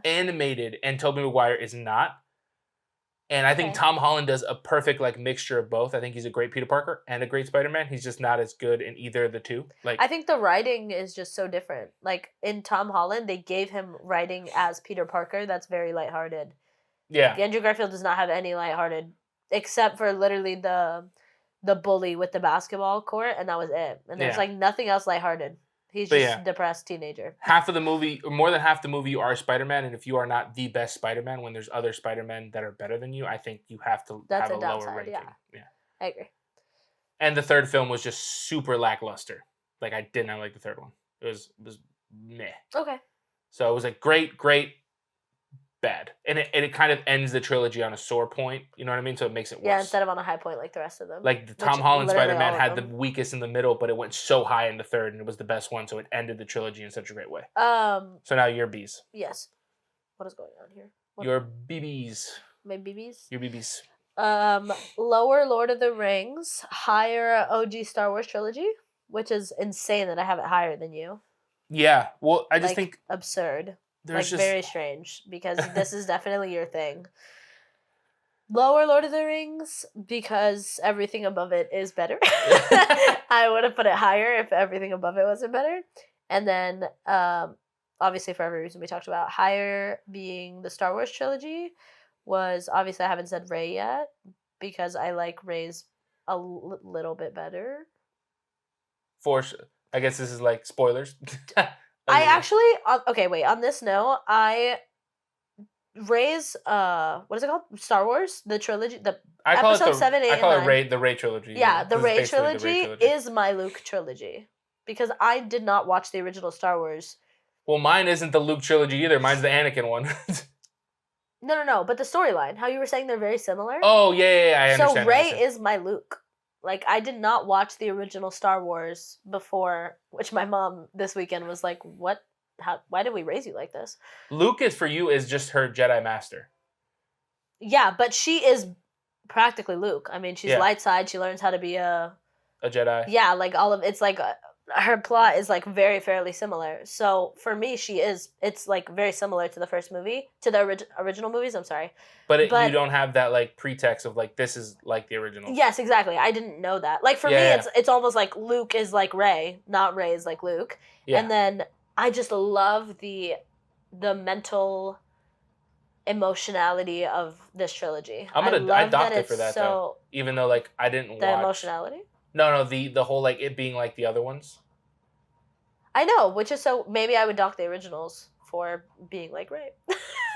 A: animated, and Tobey Maguire is not. And I think Tom Holland does a perfect like mixture of both. I think he's a great Peter Parker and a great Spider-Man. He's just not as good in either of the two. Like
B: I think the writing is just so different. Like in Tom Holland, they gave him writing as Peter Parker that's very lighthearted.
A: Yeah.
B: Andrew Garfield does not have any lighthearted, except for literally the bully with the basketball court, and that was it. And there's like nothing else lighthearted. He's just a depressed teenager.
A: Half of the movie, or more than half the movie, you are Spider-Man, and if you are not the best Spider-Man, when there's other Spider-Men that are better than you, I think you have to have a lower ranking. Yeah,
B: I agree.
A: And the third film was just super lackluster. Like I did not like the third one. It was meh.
B: Okay.
A: So it was like great, bad, and it kind of ends the trilogy on a sore point. You know what I mean? So it makes it worse.
B: Yeah, instead of on a high point like the rest of them.
A: Like the Tom Holland Spider-Man had the weakest in the middle, but it went so high in the third, and it was the best one. So it ended the trilogy in such a great way. So now your B's.
B: Yes. What is going on here?
A: Your BBs.
B: My BBs.
A: Your BBs.
B: Lower Lord of the Rings, higher OG Star Wars trilogy, which is insane that I have it higher than you.
A: Yeah. Well, I just think
B: absurd. Very strange, because this is definitely your thing. Lower Lord of the Rings, because everything above it is better. I would have put it higher if everything above it wasn't better. And then, obviously for every reason we talked about, higher being the Star Wars trilogy was, obviously I haven't said Rey yet, because I like Rey's a little bit better.
A: For sure. I guess this is like spoilers.
B: I actually on this note, Rey's what is it called? Star Wars, the trilogy, episode 7, 8,
A: I call it the Rey trilogy.
B: Yeah, the Rey trilogy is my Luke trilogy, because I did not watch the original Star Wars.
A: Well, mine isn't the Luke trilogy either. Mine's the Anakin one.
B: No, but the storyline, how you were saying they're very similar.
A: Oh, yeah, I understand.
B: So Rey is my Luke. Like, I did not watch the original Star Wars before, which my mom this weekend was like, "What? How? Why did we raise you like this?"
A: Luke is for you is just her Jedi master.
B: Yeah, but she is practically Luke. I mean, she's
A: Yeah.
B: light side. She learns how to be a
A: Jedi.
B: yeah, like all of it's like her plot is like very fairly similar. So for me, it's like very similar to the first movie, to the original movies. I'm sorry,
A: But you
B: but
A: don't have that like pretext of like this is like the original.
B: yes, exactly. I didn't know that. Like for me,
A: Yeah.
B: it's almost like Luke is like Rey, not Rey is like Luke.
A: Yeah.
B: And then I just love the mental emotionality of this trilogy.
A: I
B: love
A: docked it
B: it's
A: for that though. Even though like I didn't
B: the
A: watch
B: emotionality.
A: No, the whole like it being like the other ones.
B: I know, which is so maybe I would dock the originals for being like Rey.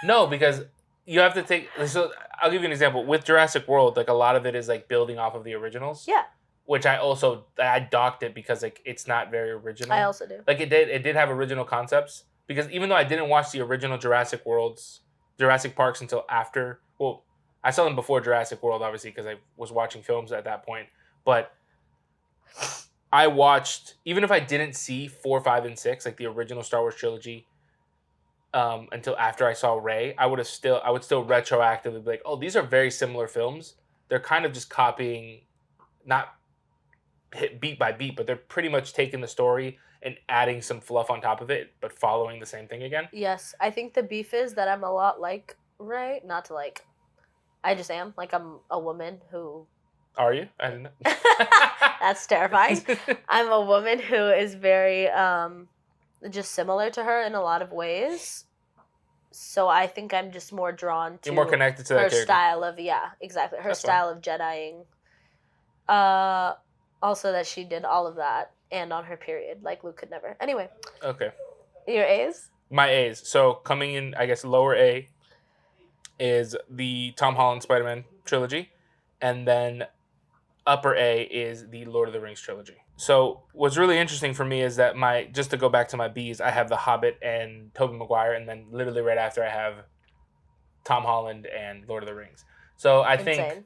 A: No, because you have to take. So I'll give you an example with Jurassic World. Like a lot of it is like building off of the originals.
B: Yeah,
A: Which I docked it because like it's not very original.
B: I also do.
A: Like it did have original concepts because even though I didn't watch the original Jurassic Parks until after. Well, I saw them before Jurassic World, obviously, because I was watching films at that point. But I watched, even if I didn't see 4, 5, and 6, like the original Star Wars trilogy, until after I saw Rey, I would still retroactively be like, oh, these are very similar films. They're kind of just copying, not hit beat by beat, but they're pretty much taking the story and adding some fluff on top of it, but following the same thing again.
B: Yes, I think the beef is that I'm a lot like Rey. Not to like, I just am. Like I'm a woman who.
A: Are you? I didn't know.
B: That's terrifying. I'm a woman who is very just similar to her in a lot of ways. So I think I'm just more drawn to.
A: You're more connected to that
B: her
A: character.
B: Style of exactly her
A: That's
B: style of Jediing. Also that she did all of that and on her period, like Luke could never. Anyway.
A: Okay.
B: Your A's?
A: My A's. So coming in, I guess lower A is the Tom Holland Spider-Man trilogy, and then upper A is the Lord of the Rings trilogy. So what's really interesting for me is that just to go back to my B's, I have The Hobbit and Tobey Maguire, and then literally right after I have Tom Holland and Lord of the Rings. So I think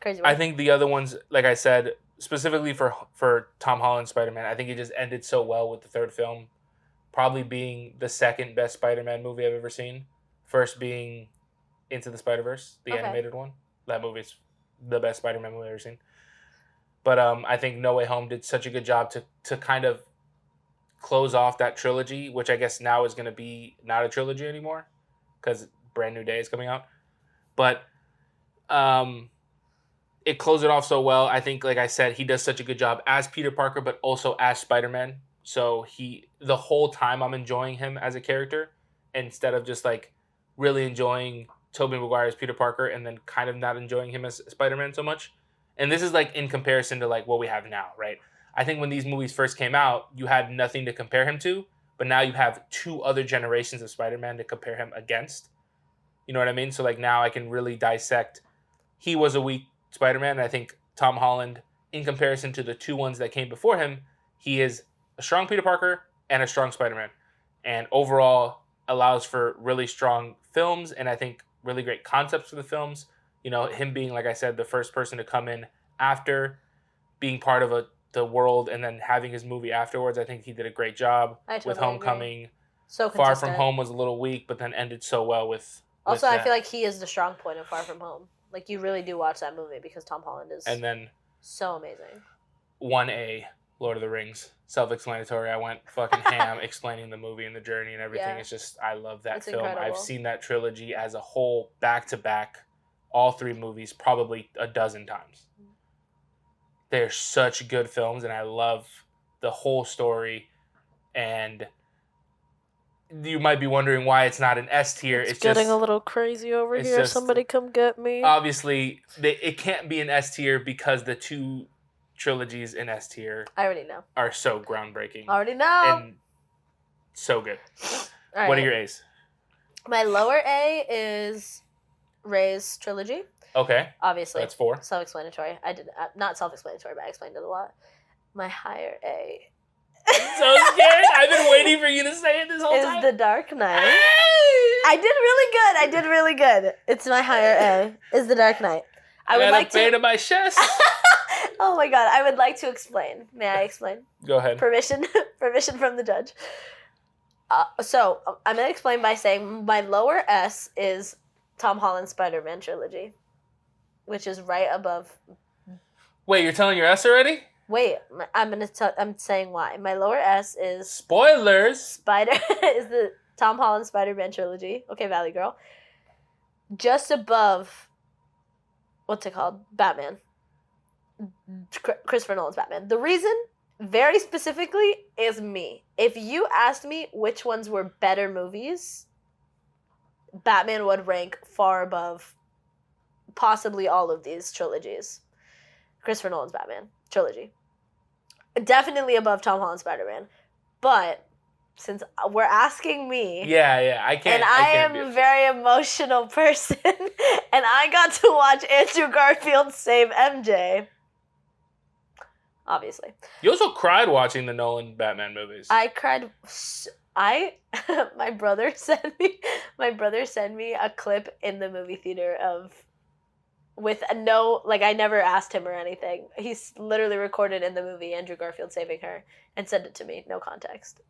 B: crazy.
A: I think the other ones, like I said, specifically for Tom Holland Spider-Man, I think it just ended so well with the third film, probably being the second best Spider-Man movie I've ever seen. First being Into the Spider-Verse, the animated one. That movie's the best Spider-Man movie I've ever seen. But I think No Way Home did such a good job to kind of close off that trilogy, which I guess now is going to be not a trilogy anymore because Brand New Day is coming out. But it closed it off so well. I think, like I said, he does such a good job as Peter Parker, but also as Spider-Man. So the whole time I'm enjoying him as a character instead of just like really enjoying Tobey Maguire as Peter Parker and then kind of not enjoying him as Spider-Man so much. And this is like in comparison to like what we have now, right? I think when these movies first came out, you had nothing to compare him to, but now you have 2 other generations of Spider-Man to compare him against. You know what I mean? So like now I can really dissect. He was a weak Spider-Man, and I think Tom Holland, in comparison to the 2 ones that came before him, he is a strong Peter Parker and a strong Spider-Man. And overall allows for really strong films, and I think really great concepts for the films. You know, him being, like I said, the first person to come in after being part of the world and then having his movie afterwards. I think he did a great job with Homecoming.
B: Agree. So
A: Far From Home was a little weak, but then ended so well with
B: Also, I feel like he is the strong point of Far From Home. Like, you really do watch that movie because Tom Holland is
A: and then
B: so amazing.
A: 1A, Lord of the Rings. Self-explanatory. I went fucking ham explaining the movie and the journey and everything. Yeah. It's just, I love that film. Incredible. I've seen that trilogy as a whole, back-to-back, all 3 movies, probably a dozen times. They're such good films, and I love the whole story. And you might be wondering why it's not an S tier.
B: It's getting a little crazy over here. Just, somebody come get me.
A: Obviously, it can't be an S tier because the 2 trilogies in S tier
B: I already know
A: are so groundbreaking.
B: Already know.
A: And so good.
B: All
A: what are your A's?
B: My lower A is Rey's trilogy.
A: Okay.
B: Obviously.
A: That's 4.
B: Self-explanatory. I did not self-explanatory, but I explained it a lot. My higher A.
A: I'm so scared. I've been waiting for you to say it this whole time.
B: Is The Dark Knight. I did really good. It's my higher A. Is The Dark Knight. I would like
A: to pain in my chest.
B: Oh my god, I would like to explain. May I explain?
A: Go ahead.
B: Permission, permission from the judge. So I'm gonna explain by saying my lower S is Tom Holland's Spider-Man trilogy, which is right above.
A: Wait, you're telling your S already?
B: Wait, I'm saying why. My lower S is
A: Spoilers.
B: is the Tom Holland Spider-Man trilogy. Okay, Valley Girl. Just above, what's it called? Batman. Christopher Nolan's Batman. The reason, very specifically, is me. If you asked me which ones were better movies, Batman would rank far above possibly all of these trilogies. Christopher Nolan's Batman trilogy. Definitely above Tom Holland's Spider-Man. But since we're asking me,
A: Yeah, I can't.
B: and I am a very emotional person, and I got to watch Andrew Garfield save MJ. Obviously,
A: You also cried watching the Nolan Batman movies.
B: I cried. My brother sent me a clip in the movie theater of with no, like, I never asked him or anything. He's literally recorded in the movie Andrew Garfield saving her and sent it to me, no context.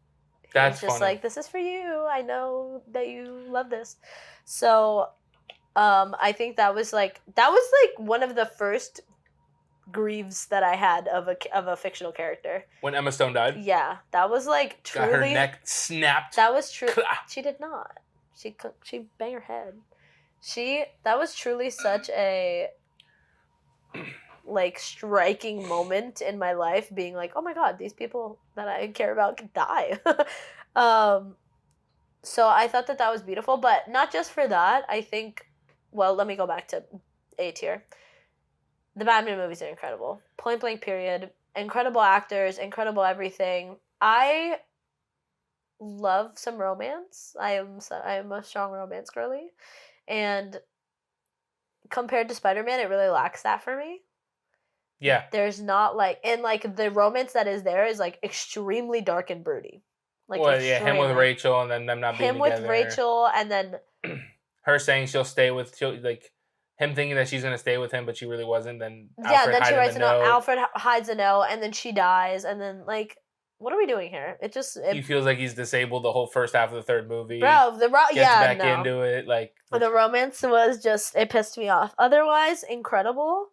A: That's
B: just
A: funny.
B: like, this is for you. I know that you love this. So, I think that was like one of the first grieves that I had of a fictional character.
A: When Emma Stone died?
B: Yeah, that was like truly.
A: Got her neck snapped.
B: That was true. She did not. She banged her head. That was truly such a like striking moment in my life, being like, oh my god, these people that I care about could die. So I thought that was beautiful, but not just for that. I think, well, let me go back to A tier. The Batman movies are incredible. Point blank period. Incredible actors, incredible everything. I love some romance. I am a strong romance girly. And compared to Spider-Man, it really lacks that for me.
A: Yeah.
B: There's not like, and like the romance that is there is like extremely dark and broody. Like,
A: well, yeah, him with Rachel and then them not being together.
B: Him with Rachel and then
A: her saying she'll like him thinking that she's gonna stay with him, but she really wasn't. Then
B: Alfred then she writes a note. Alfred hides a note, and then she dies, and then like, what are we doing here? He
A: feels like he's disabled the whole first half of the third movie.
B: Bro, gets
A: back into it. Like
B: the romance was just, it pissed me off. Otherwise, incredible.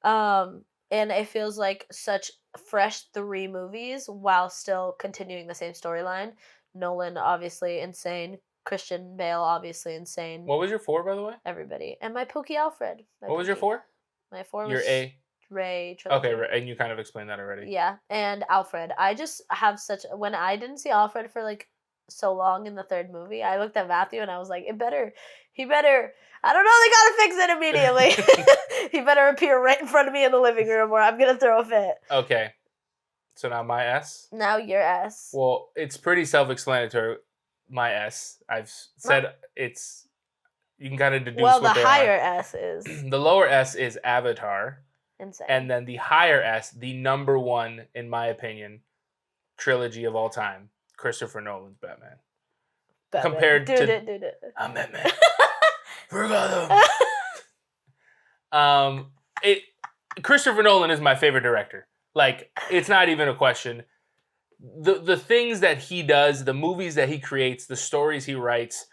B: And it feels like such fresh 3 movies while still continuing the same storyline. Nolan, obviously insane. Christian Bale, obviously insane.
A: What was your 4, by the way?
B: Everybody. And my Pookie Alfred.
A: What was your 4?
B: My 4 was...
A: Your A.
B: Ray Trilogy.
A: Okay, and you kind of explained that already.
B: Yeah, and Alfred. I just have when I didn't see Alfred for like so long in the 3rd movie, I looked at Matthew and I was like, he better, I don't know, they gotta fix it immediately. He better appear right in front of me in the living room or I'm gonna throw a fit.
A: Okay, so now my S?
B: Now your S.
A: Well, it's pretty self-explanatory, my S. I've said it's, you can kind of deduce what they are.
B: Well, the higher S is...
A: The lower S is Avatar.
B: Insane.
A: And then the higher S, the number 1, in my opinion, trilogy of all time, Christopher Nolan's Batman. Compared to... I'm Batman. Forgot him. Christopher Nolan is my favorite director. Like, it's not even a question. The things that he does, the movies that he creates, the stories he writes,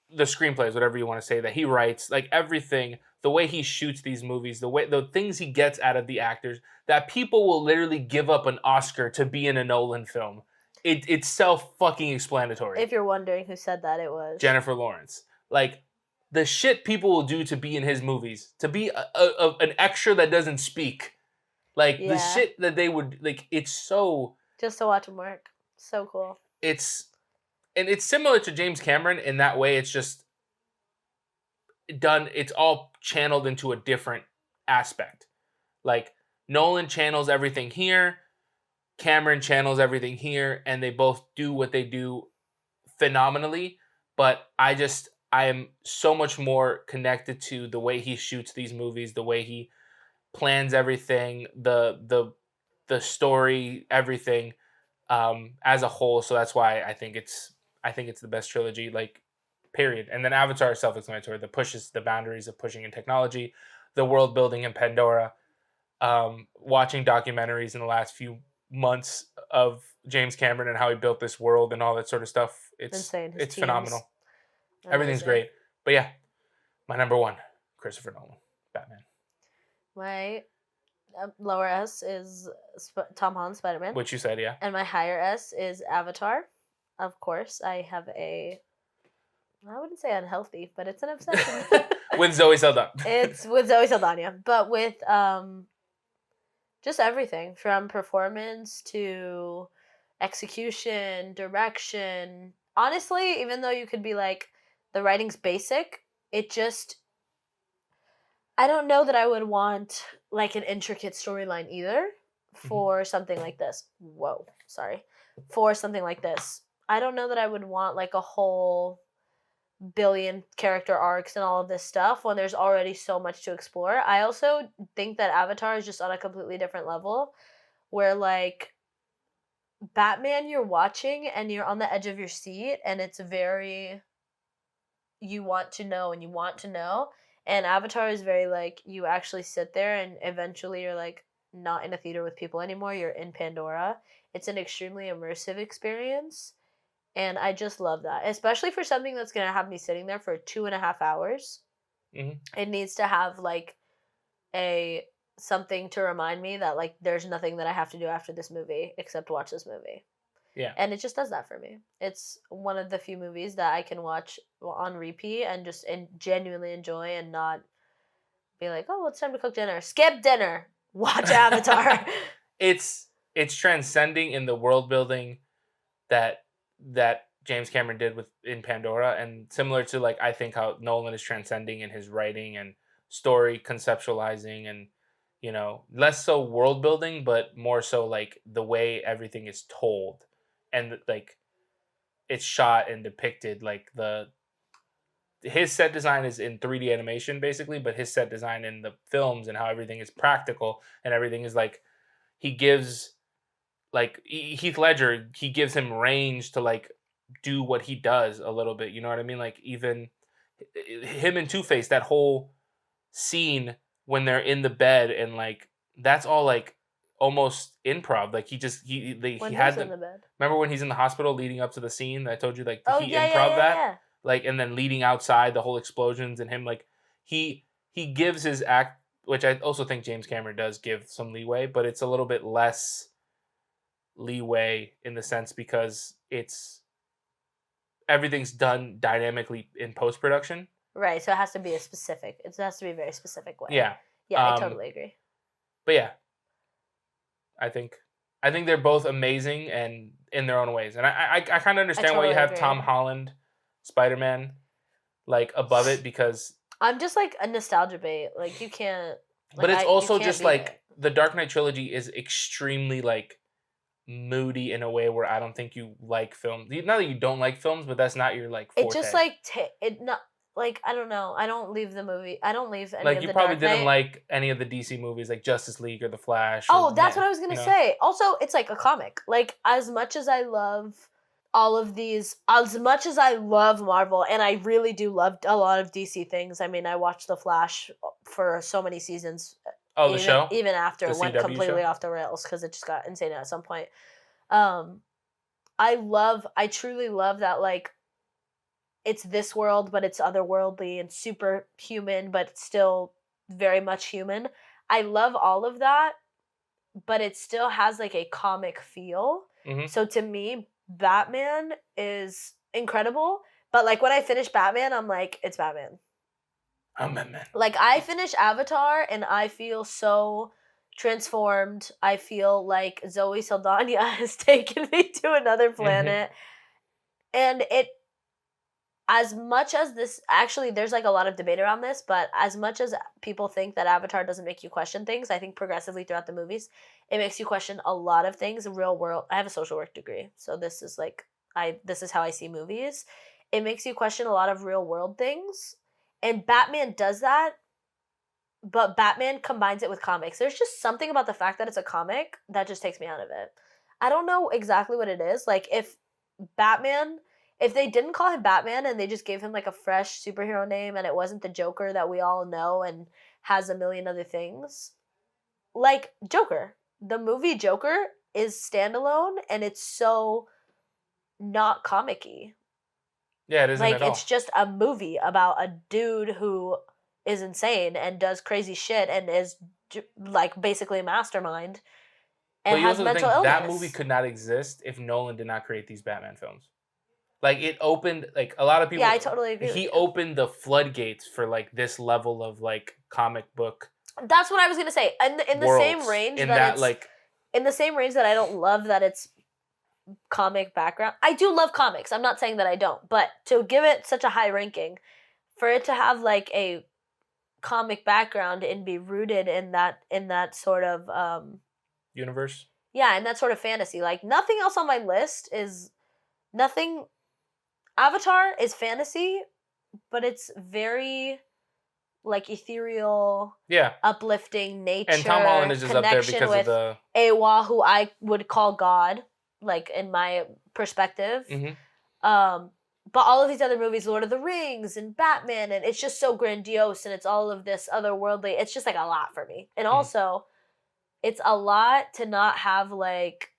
A: the screenplays, whatever you want to say, that he writes, like everything, the way he shoots these movies, the things he gets out of the actors, that people will literally give up an Oscar to be in a Nolan film. It's self-fucking-explanatory.
B: If you're wondering who said that, it was
A: Jennifer Lawrence. Like, the shit people will do to be in his movies, to be an extra that doesn't speak. Like, the shit that they would, like, it's so...
B: Just to watch him work. So cool.
A: And it's similar to James Cameron in that way. It's just done, it's all channeled into a different aspect. Like, Nolan channels everything here, Cameron channels everything here, and they both do what they do phenomenally. But I am so much more connected to the way he shoots these movies, the way he plans everything, the story, everything, as a whole. So that's why I think it's the best trilogy, like, period. And then Avatar is self-explanatory. That pushes the boundaries of pushing in technology, the world building in Pandora, watching documentaries in the last few months of James Cameron and how he built this world and all that sort of stuff.
B: Insane. His
A: It's
B: teams.
A: phenomenal. Everything's
B: Amazing.
A: great. But yeah, my number one, Christopher Nolan, Batman.
B: My lower S is Tom Holland Spider Man,
A: Which you said, yeah.
B: and my higher S is Avatar. Of course, I have I wouldn't say unhealthy, but it's an obsession.
A: With Zoe Saldana.
B: It's with Zoe Saldana, but with just everything from performance to execution, direction. Honestly, even though you could be like the writing's basic, it just I don't know that I would want like an intricate storyline either for something like this. Whoa, sorry. For something like this. I don't know that I would want like a whole billion character arcs and all of this stuff when there's already so much to explore. I also think that Avatar is just on a completely different level where like Batman you're watching and you're on the edge of your seat and it's very you want to know and you want to know. And Avatar is very like you actually sit there and eventually you're like not in a theater with people anymore. You're in Pandora. It's an extremely immersive experience. And I just love that, especially for something that's gonna have me sitting there for 2.5 hours.
A: Mm-hmm.
B: It needs to have like a something to remind me that like there's nothing that I have to do after this movie except watch this movie.
A: Yeah.
B: And it just does that for me. It's one of the few movies that I can watch on repeat and just genuinely enjoy and not be like, oh, it's time to cook dinner. Skip dinner. Watch Avatar.
A: it's transcending in the world building that James Cameron did in Pandora, and similar to like I think how Nolan is transcending in his writing and story conceptualizing, and less so world building, but more so like the way everything is told and like it's shot and depicted. Like his set design is in 3D animation basically, but his set design in the films and how everything is practical and everything is like he gives like Heath Ledger, he gives him range to like do what he does a little bit. You know what I mean? Like even him and Two-Face, that whole scene when they're in the bed and like that's all like almost improv. Like he
B: When
A: had
B: who's in the bed?
A: remember when he's in the hospital leading up to the scene that I told you like
B: Oh
A: he
B: yeah, yeah,
A: improv
B: yeah,
A: that
B: yeah.
A: like and then leading outside the whole explosions and him like he gives his act, which I also think James Cameron does give some leeway, but it's a little bit less leeway in the sense because it's everything's done dynamically in post production.
B: Right, so it has to be a specific. It has to be a very specific way.
A: Yeah.
B: Yeah, I totally agree.
A: But yeah, I think they're both amazing and in their own ways, and I kind of understand why
B: totally
A: you have
B: agree.
A: Tom Holland, Spider Man, like above it because.
B: I'm just like a nostalgia bait. Like you can't. Like,
A: But it's also just like
B: it.
A: the Dark Knight trilogy is extremely like moody in a way where I don't think you like films. Not that you don't like films, but that's not your like forte.
B: It just like it not like I don't know. I don't leave the movie. I don't leave any
A: like
B: of
A: you
B: the
A: probably
B: Dark
A: didn't
B: Knight.
A: like any of the DC movies like Justice League or The Flash.
B: Oh, that's what I was gonna say. Also, it's like a comic. Like as much as I love all of these, as much as I love Marvel, and I really do love a lot of DC things. I mean, I watched The Flash for so many seasons.
A: Oh, the show?
B: Even after
A: The
B: it went
A: CW
B: completely
A: show?
B: off the rails because it just got insane at some point. I truly love that like it's this world, but it's otherworldly and superhuman, but still very much human. I love all of that, but it still has like a comic feel.
A: Mm-hmm.
B: So to me, Batman is incredible. But like when I finish Batman, I'm like, it's Batman.
A: I'm Batman.
B: Like I finish Avatar and I feel so transformed. I feel like Zoe Saldana has taken me to another planet. And it as much as this actually there's like a lot of debate around this, but as much as people think that Avatar doesn't make you question things, I think progressively throughout the movies it makes you question a lot of things. Real world, I have a social work degree, so this is like this is how I see movies. It makes you question a lot of real world things, and Batman does that, but Batman combines it with comics. There's just something about the fact that it's a comic that just takes me out of it. I don't know exactly what it is. Like if they didn't call him Batman and they just gave him like a fresh superhero name and it wasn't the Joker that we all know and has a million other things, like Joker. The movie Joker is standalone and it's so not comic-y.
A: Yeah, it isn't
B: Like
A: at all.
B: it's just a movie about a dude who is insane and does crazy shit and is like basically a mastermind
A: But
B: and
A: you
B: has
A: also have to
B: mental
A: think that movie
B: illness.
A: could not exist if Nolan did not create these Batman films. Like it opened, like a lot of
B: Yeah, I
A: people,
B: totally agree with
A: he
B: you.
A: opened the floodgates for like this level of like comic book
B: That's what I was gonna say. And in the same
A: worlds
B: range
A: in
B: that
A: that
B: it's
A: like
B: in the same range that I don't love that it's comic background. I do love comics. I'm not saying that I don't, but to give it such a high ranking, for it to have like a comic background and be rooted in that sort of
A: universe.
B: yeah, in that sort of fantasy. Like nothing else on my list is nothing. Avatar is fantasy, but it's very like ethereal,
A: Yeah.
B: uplifting
A: And Tom Holland
B: nature
A: is just up there
B: connection
A: because of
B: with
A: the
B: Awa, who I would call God, like in my perspective.
A: Mhm.
B: But all of these other movies, Lord of the Rings and Batman, and it's just so grandiose and it's all of this otherworldly. It's just like a lot for me. And also, it's a lot to not have like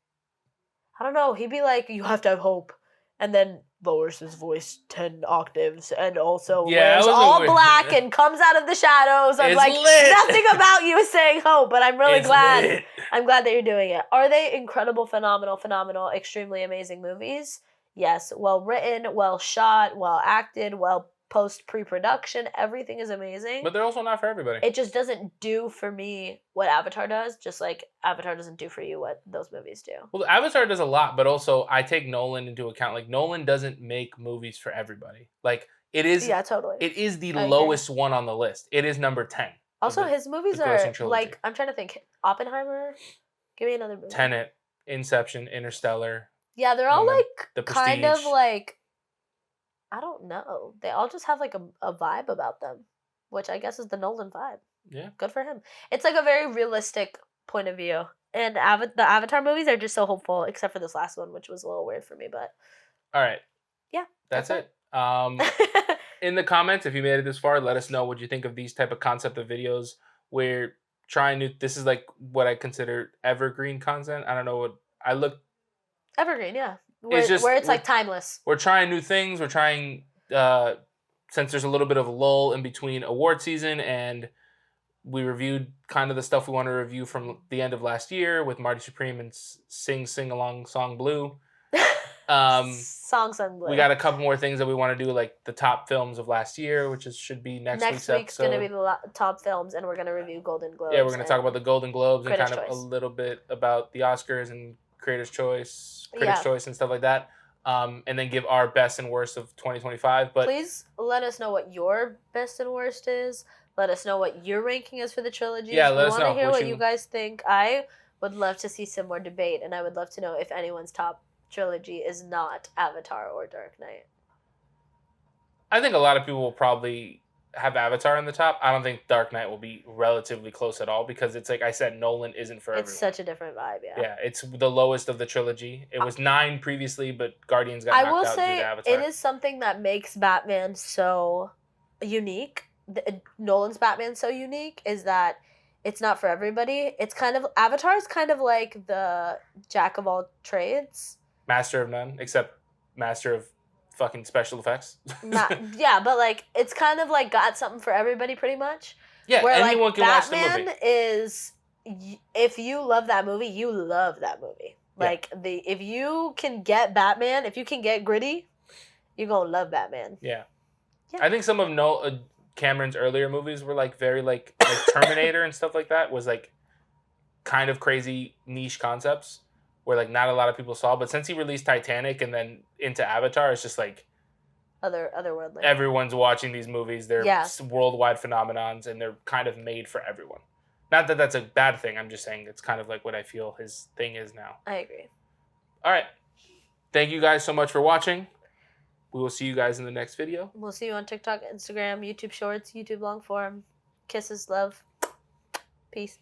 B: I don't know. He'd be like, "You have to have hope," and then lowers his voice 10 octaves, and also
A: Yeah, that
B: wears
A: was a
B: all
A: weird-
B: black and comes out of the shadows. I'm
A: It's
B: like,
A: lit.
B: nothing about you is saying hope, but I'm really
A: It's
B: glad.
A: lit.
B: I'm glad that you're doing it. Are they incredible, phenomenal, extremely amazing movies? Yes. Well written, well shot, well acted, well pre-production. Everything is amazing.
A: But they're also not for everybody.
B: It just doesn't do for me what Avatar does, just like Avatar doesn't do for you what those movies do.
A: Well, Avatar does a lot, but also I take Nolan into account. Like Nolan doesn't make movies for everybody. Like it is
B: Yeah, totally.
A: the
B: I agree.
A: lowest one on the list. It is number 10.
B: Also, his movies
A: the
B: are
A: Grossing Trilogy.
B: like I'm trying to think. Oppenheimer. Give me another movie.
A: Tenet, Inception, Interstellar.
B: Yeah, they're all
A: Nolan,
B: like
A: The
B: kind of
A: Prestige.
B: like I don't know. They all just have like a vibe about them, which I guess is the Nolan vibe.
A: Yeah.
B: Good for him. It's like a very realistic point of view. And the Avatar movies are just so hopeful, except for this last one, which was a little weird for me. But
A: All right.
B: yeah,
A: That's it. In the comments, if you made it this far, let us know what you think of these type of concept of videos. We're trying to. This is like what I consider evergreen content. I don't know what I look.
B: Evergreen, yeah.
A: It's just-
B: where it's
A: we're-
B: like timeless.
A: We're trying new things. We're trying. Since there's a little bit of a lull in between award season, and we reviewed kind of the stuff we want to review from the end of last year with Marty Supreme and Sing Along Song Blue.
B: Songs on Blue.
A: We got a couple more things that we want to do, like the top films of last year, which should be next week's episode.
B: Gonna be the top films, and we're gonna review Golden Globes.
A: Yeah, we're gonna talk about the Golden Globes and
B: Critics'
A: kind of
B: Choice.
A: a little bit about the Oscars and Critics' Choice and stuff like that. And then give our best and worst of 2025. But
B: please let us know what your best and worst is. Let us know what your ranking is for the trilogies.
A: Yeah, let
B: we
A: us
B: want
A: know
B: to hear
A: what
B: what you guys think. I would love to see some more debate, and I would love to know if anyone's top trilogy is not Avatar or Dark Knight.
A: I think a lot of people will probably have Avatar in the top. I don't think Dark Knight will be relatively close at all because it's like I said, Nolan isn't for everyone.
B: It's such a different vibe, yeah.
A: Yeah, it's the lowest of the trilogy. It was 9 previously, but Guardians got knocked out due to Avatar.
B: It is something that makes Batman so unique. Nolan's Batman so unique is that it's not for everybody. It's kind of Avatar is kind of like the jack of all trades.
A: Master of none, except master of fucking special effects.
B: Yeah, but like it's kind of like got something for everybody pretty much.
A: Yeah,
B: where
A: anyone
B: like
A: can watch the
B: Batman
A: movie.
B: is if you love that movie, you love that movie.
A: Yeah.
B: Like if you can get Batman, if you can get gritty, you're gonna love Batman.
A: Yeah.
B: Yeah.
A: I think some of Cameron's earlier movies were like very like Terminator and stuff like that was like kind of crazy niche concepts where like not a lot of people saw. But since he released Titanic and then into Avatar, it's just like
B: Otherworldly.
A: everyone's watching these movies. They're worldwide phenomenons and they're kind of made for everyone. Not that that's a bad thing. I'm just saying it's kind of like what I feel his thing is now.
B: I agree.
A: All right. Thank you guys so much for watching. We will see you guys in the next video.
B: We'll see you on TikTok, Instagram, YouTube Shorts, YouTube long form. Kisses, love. Peace.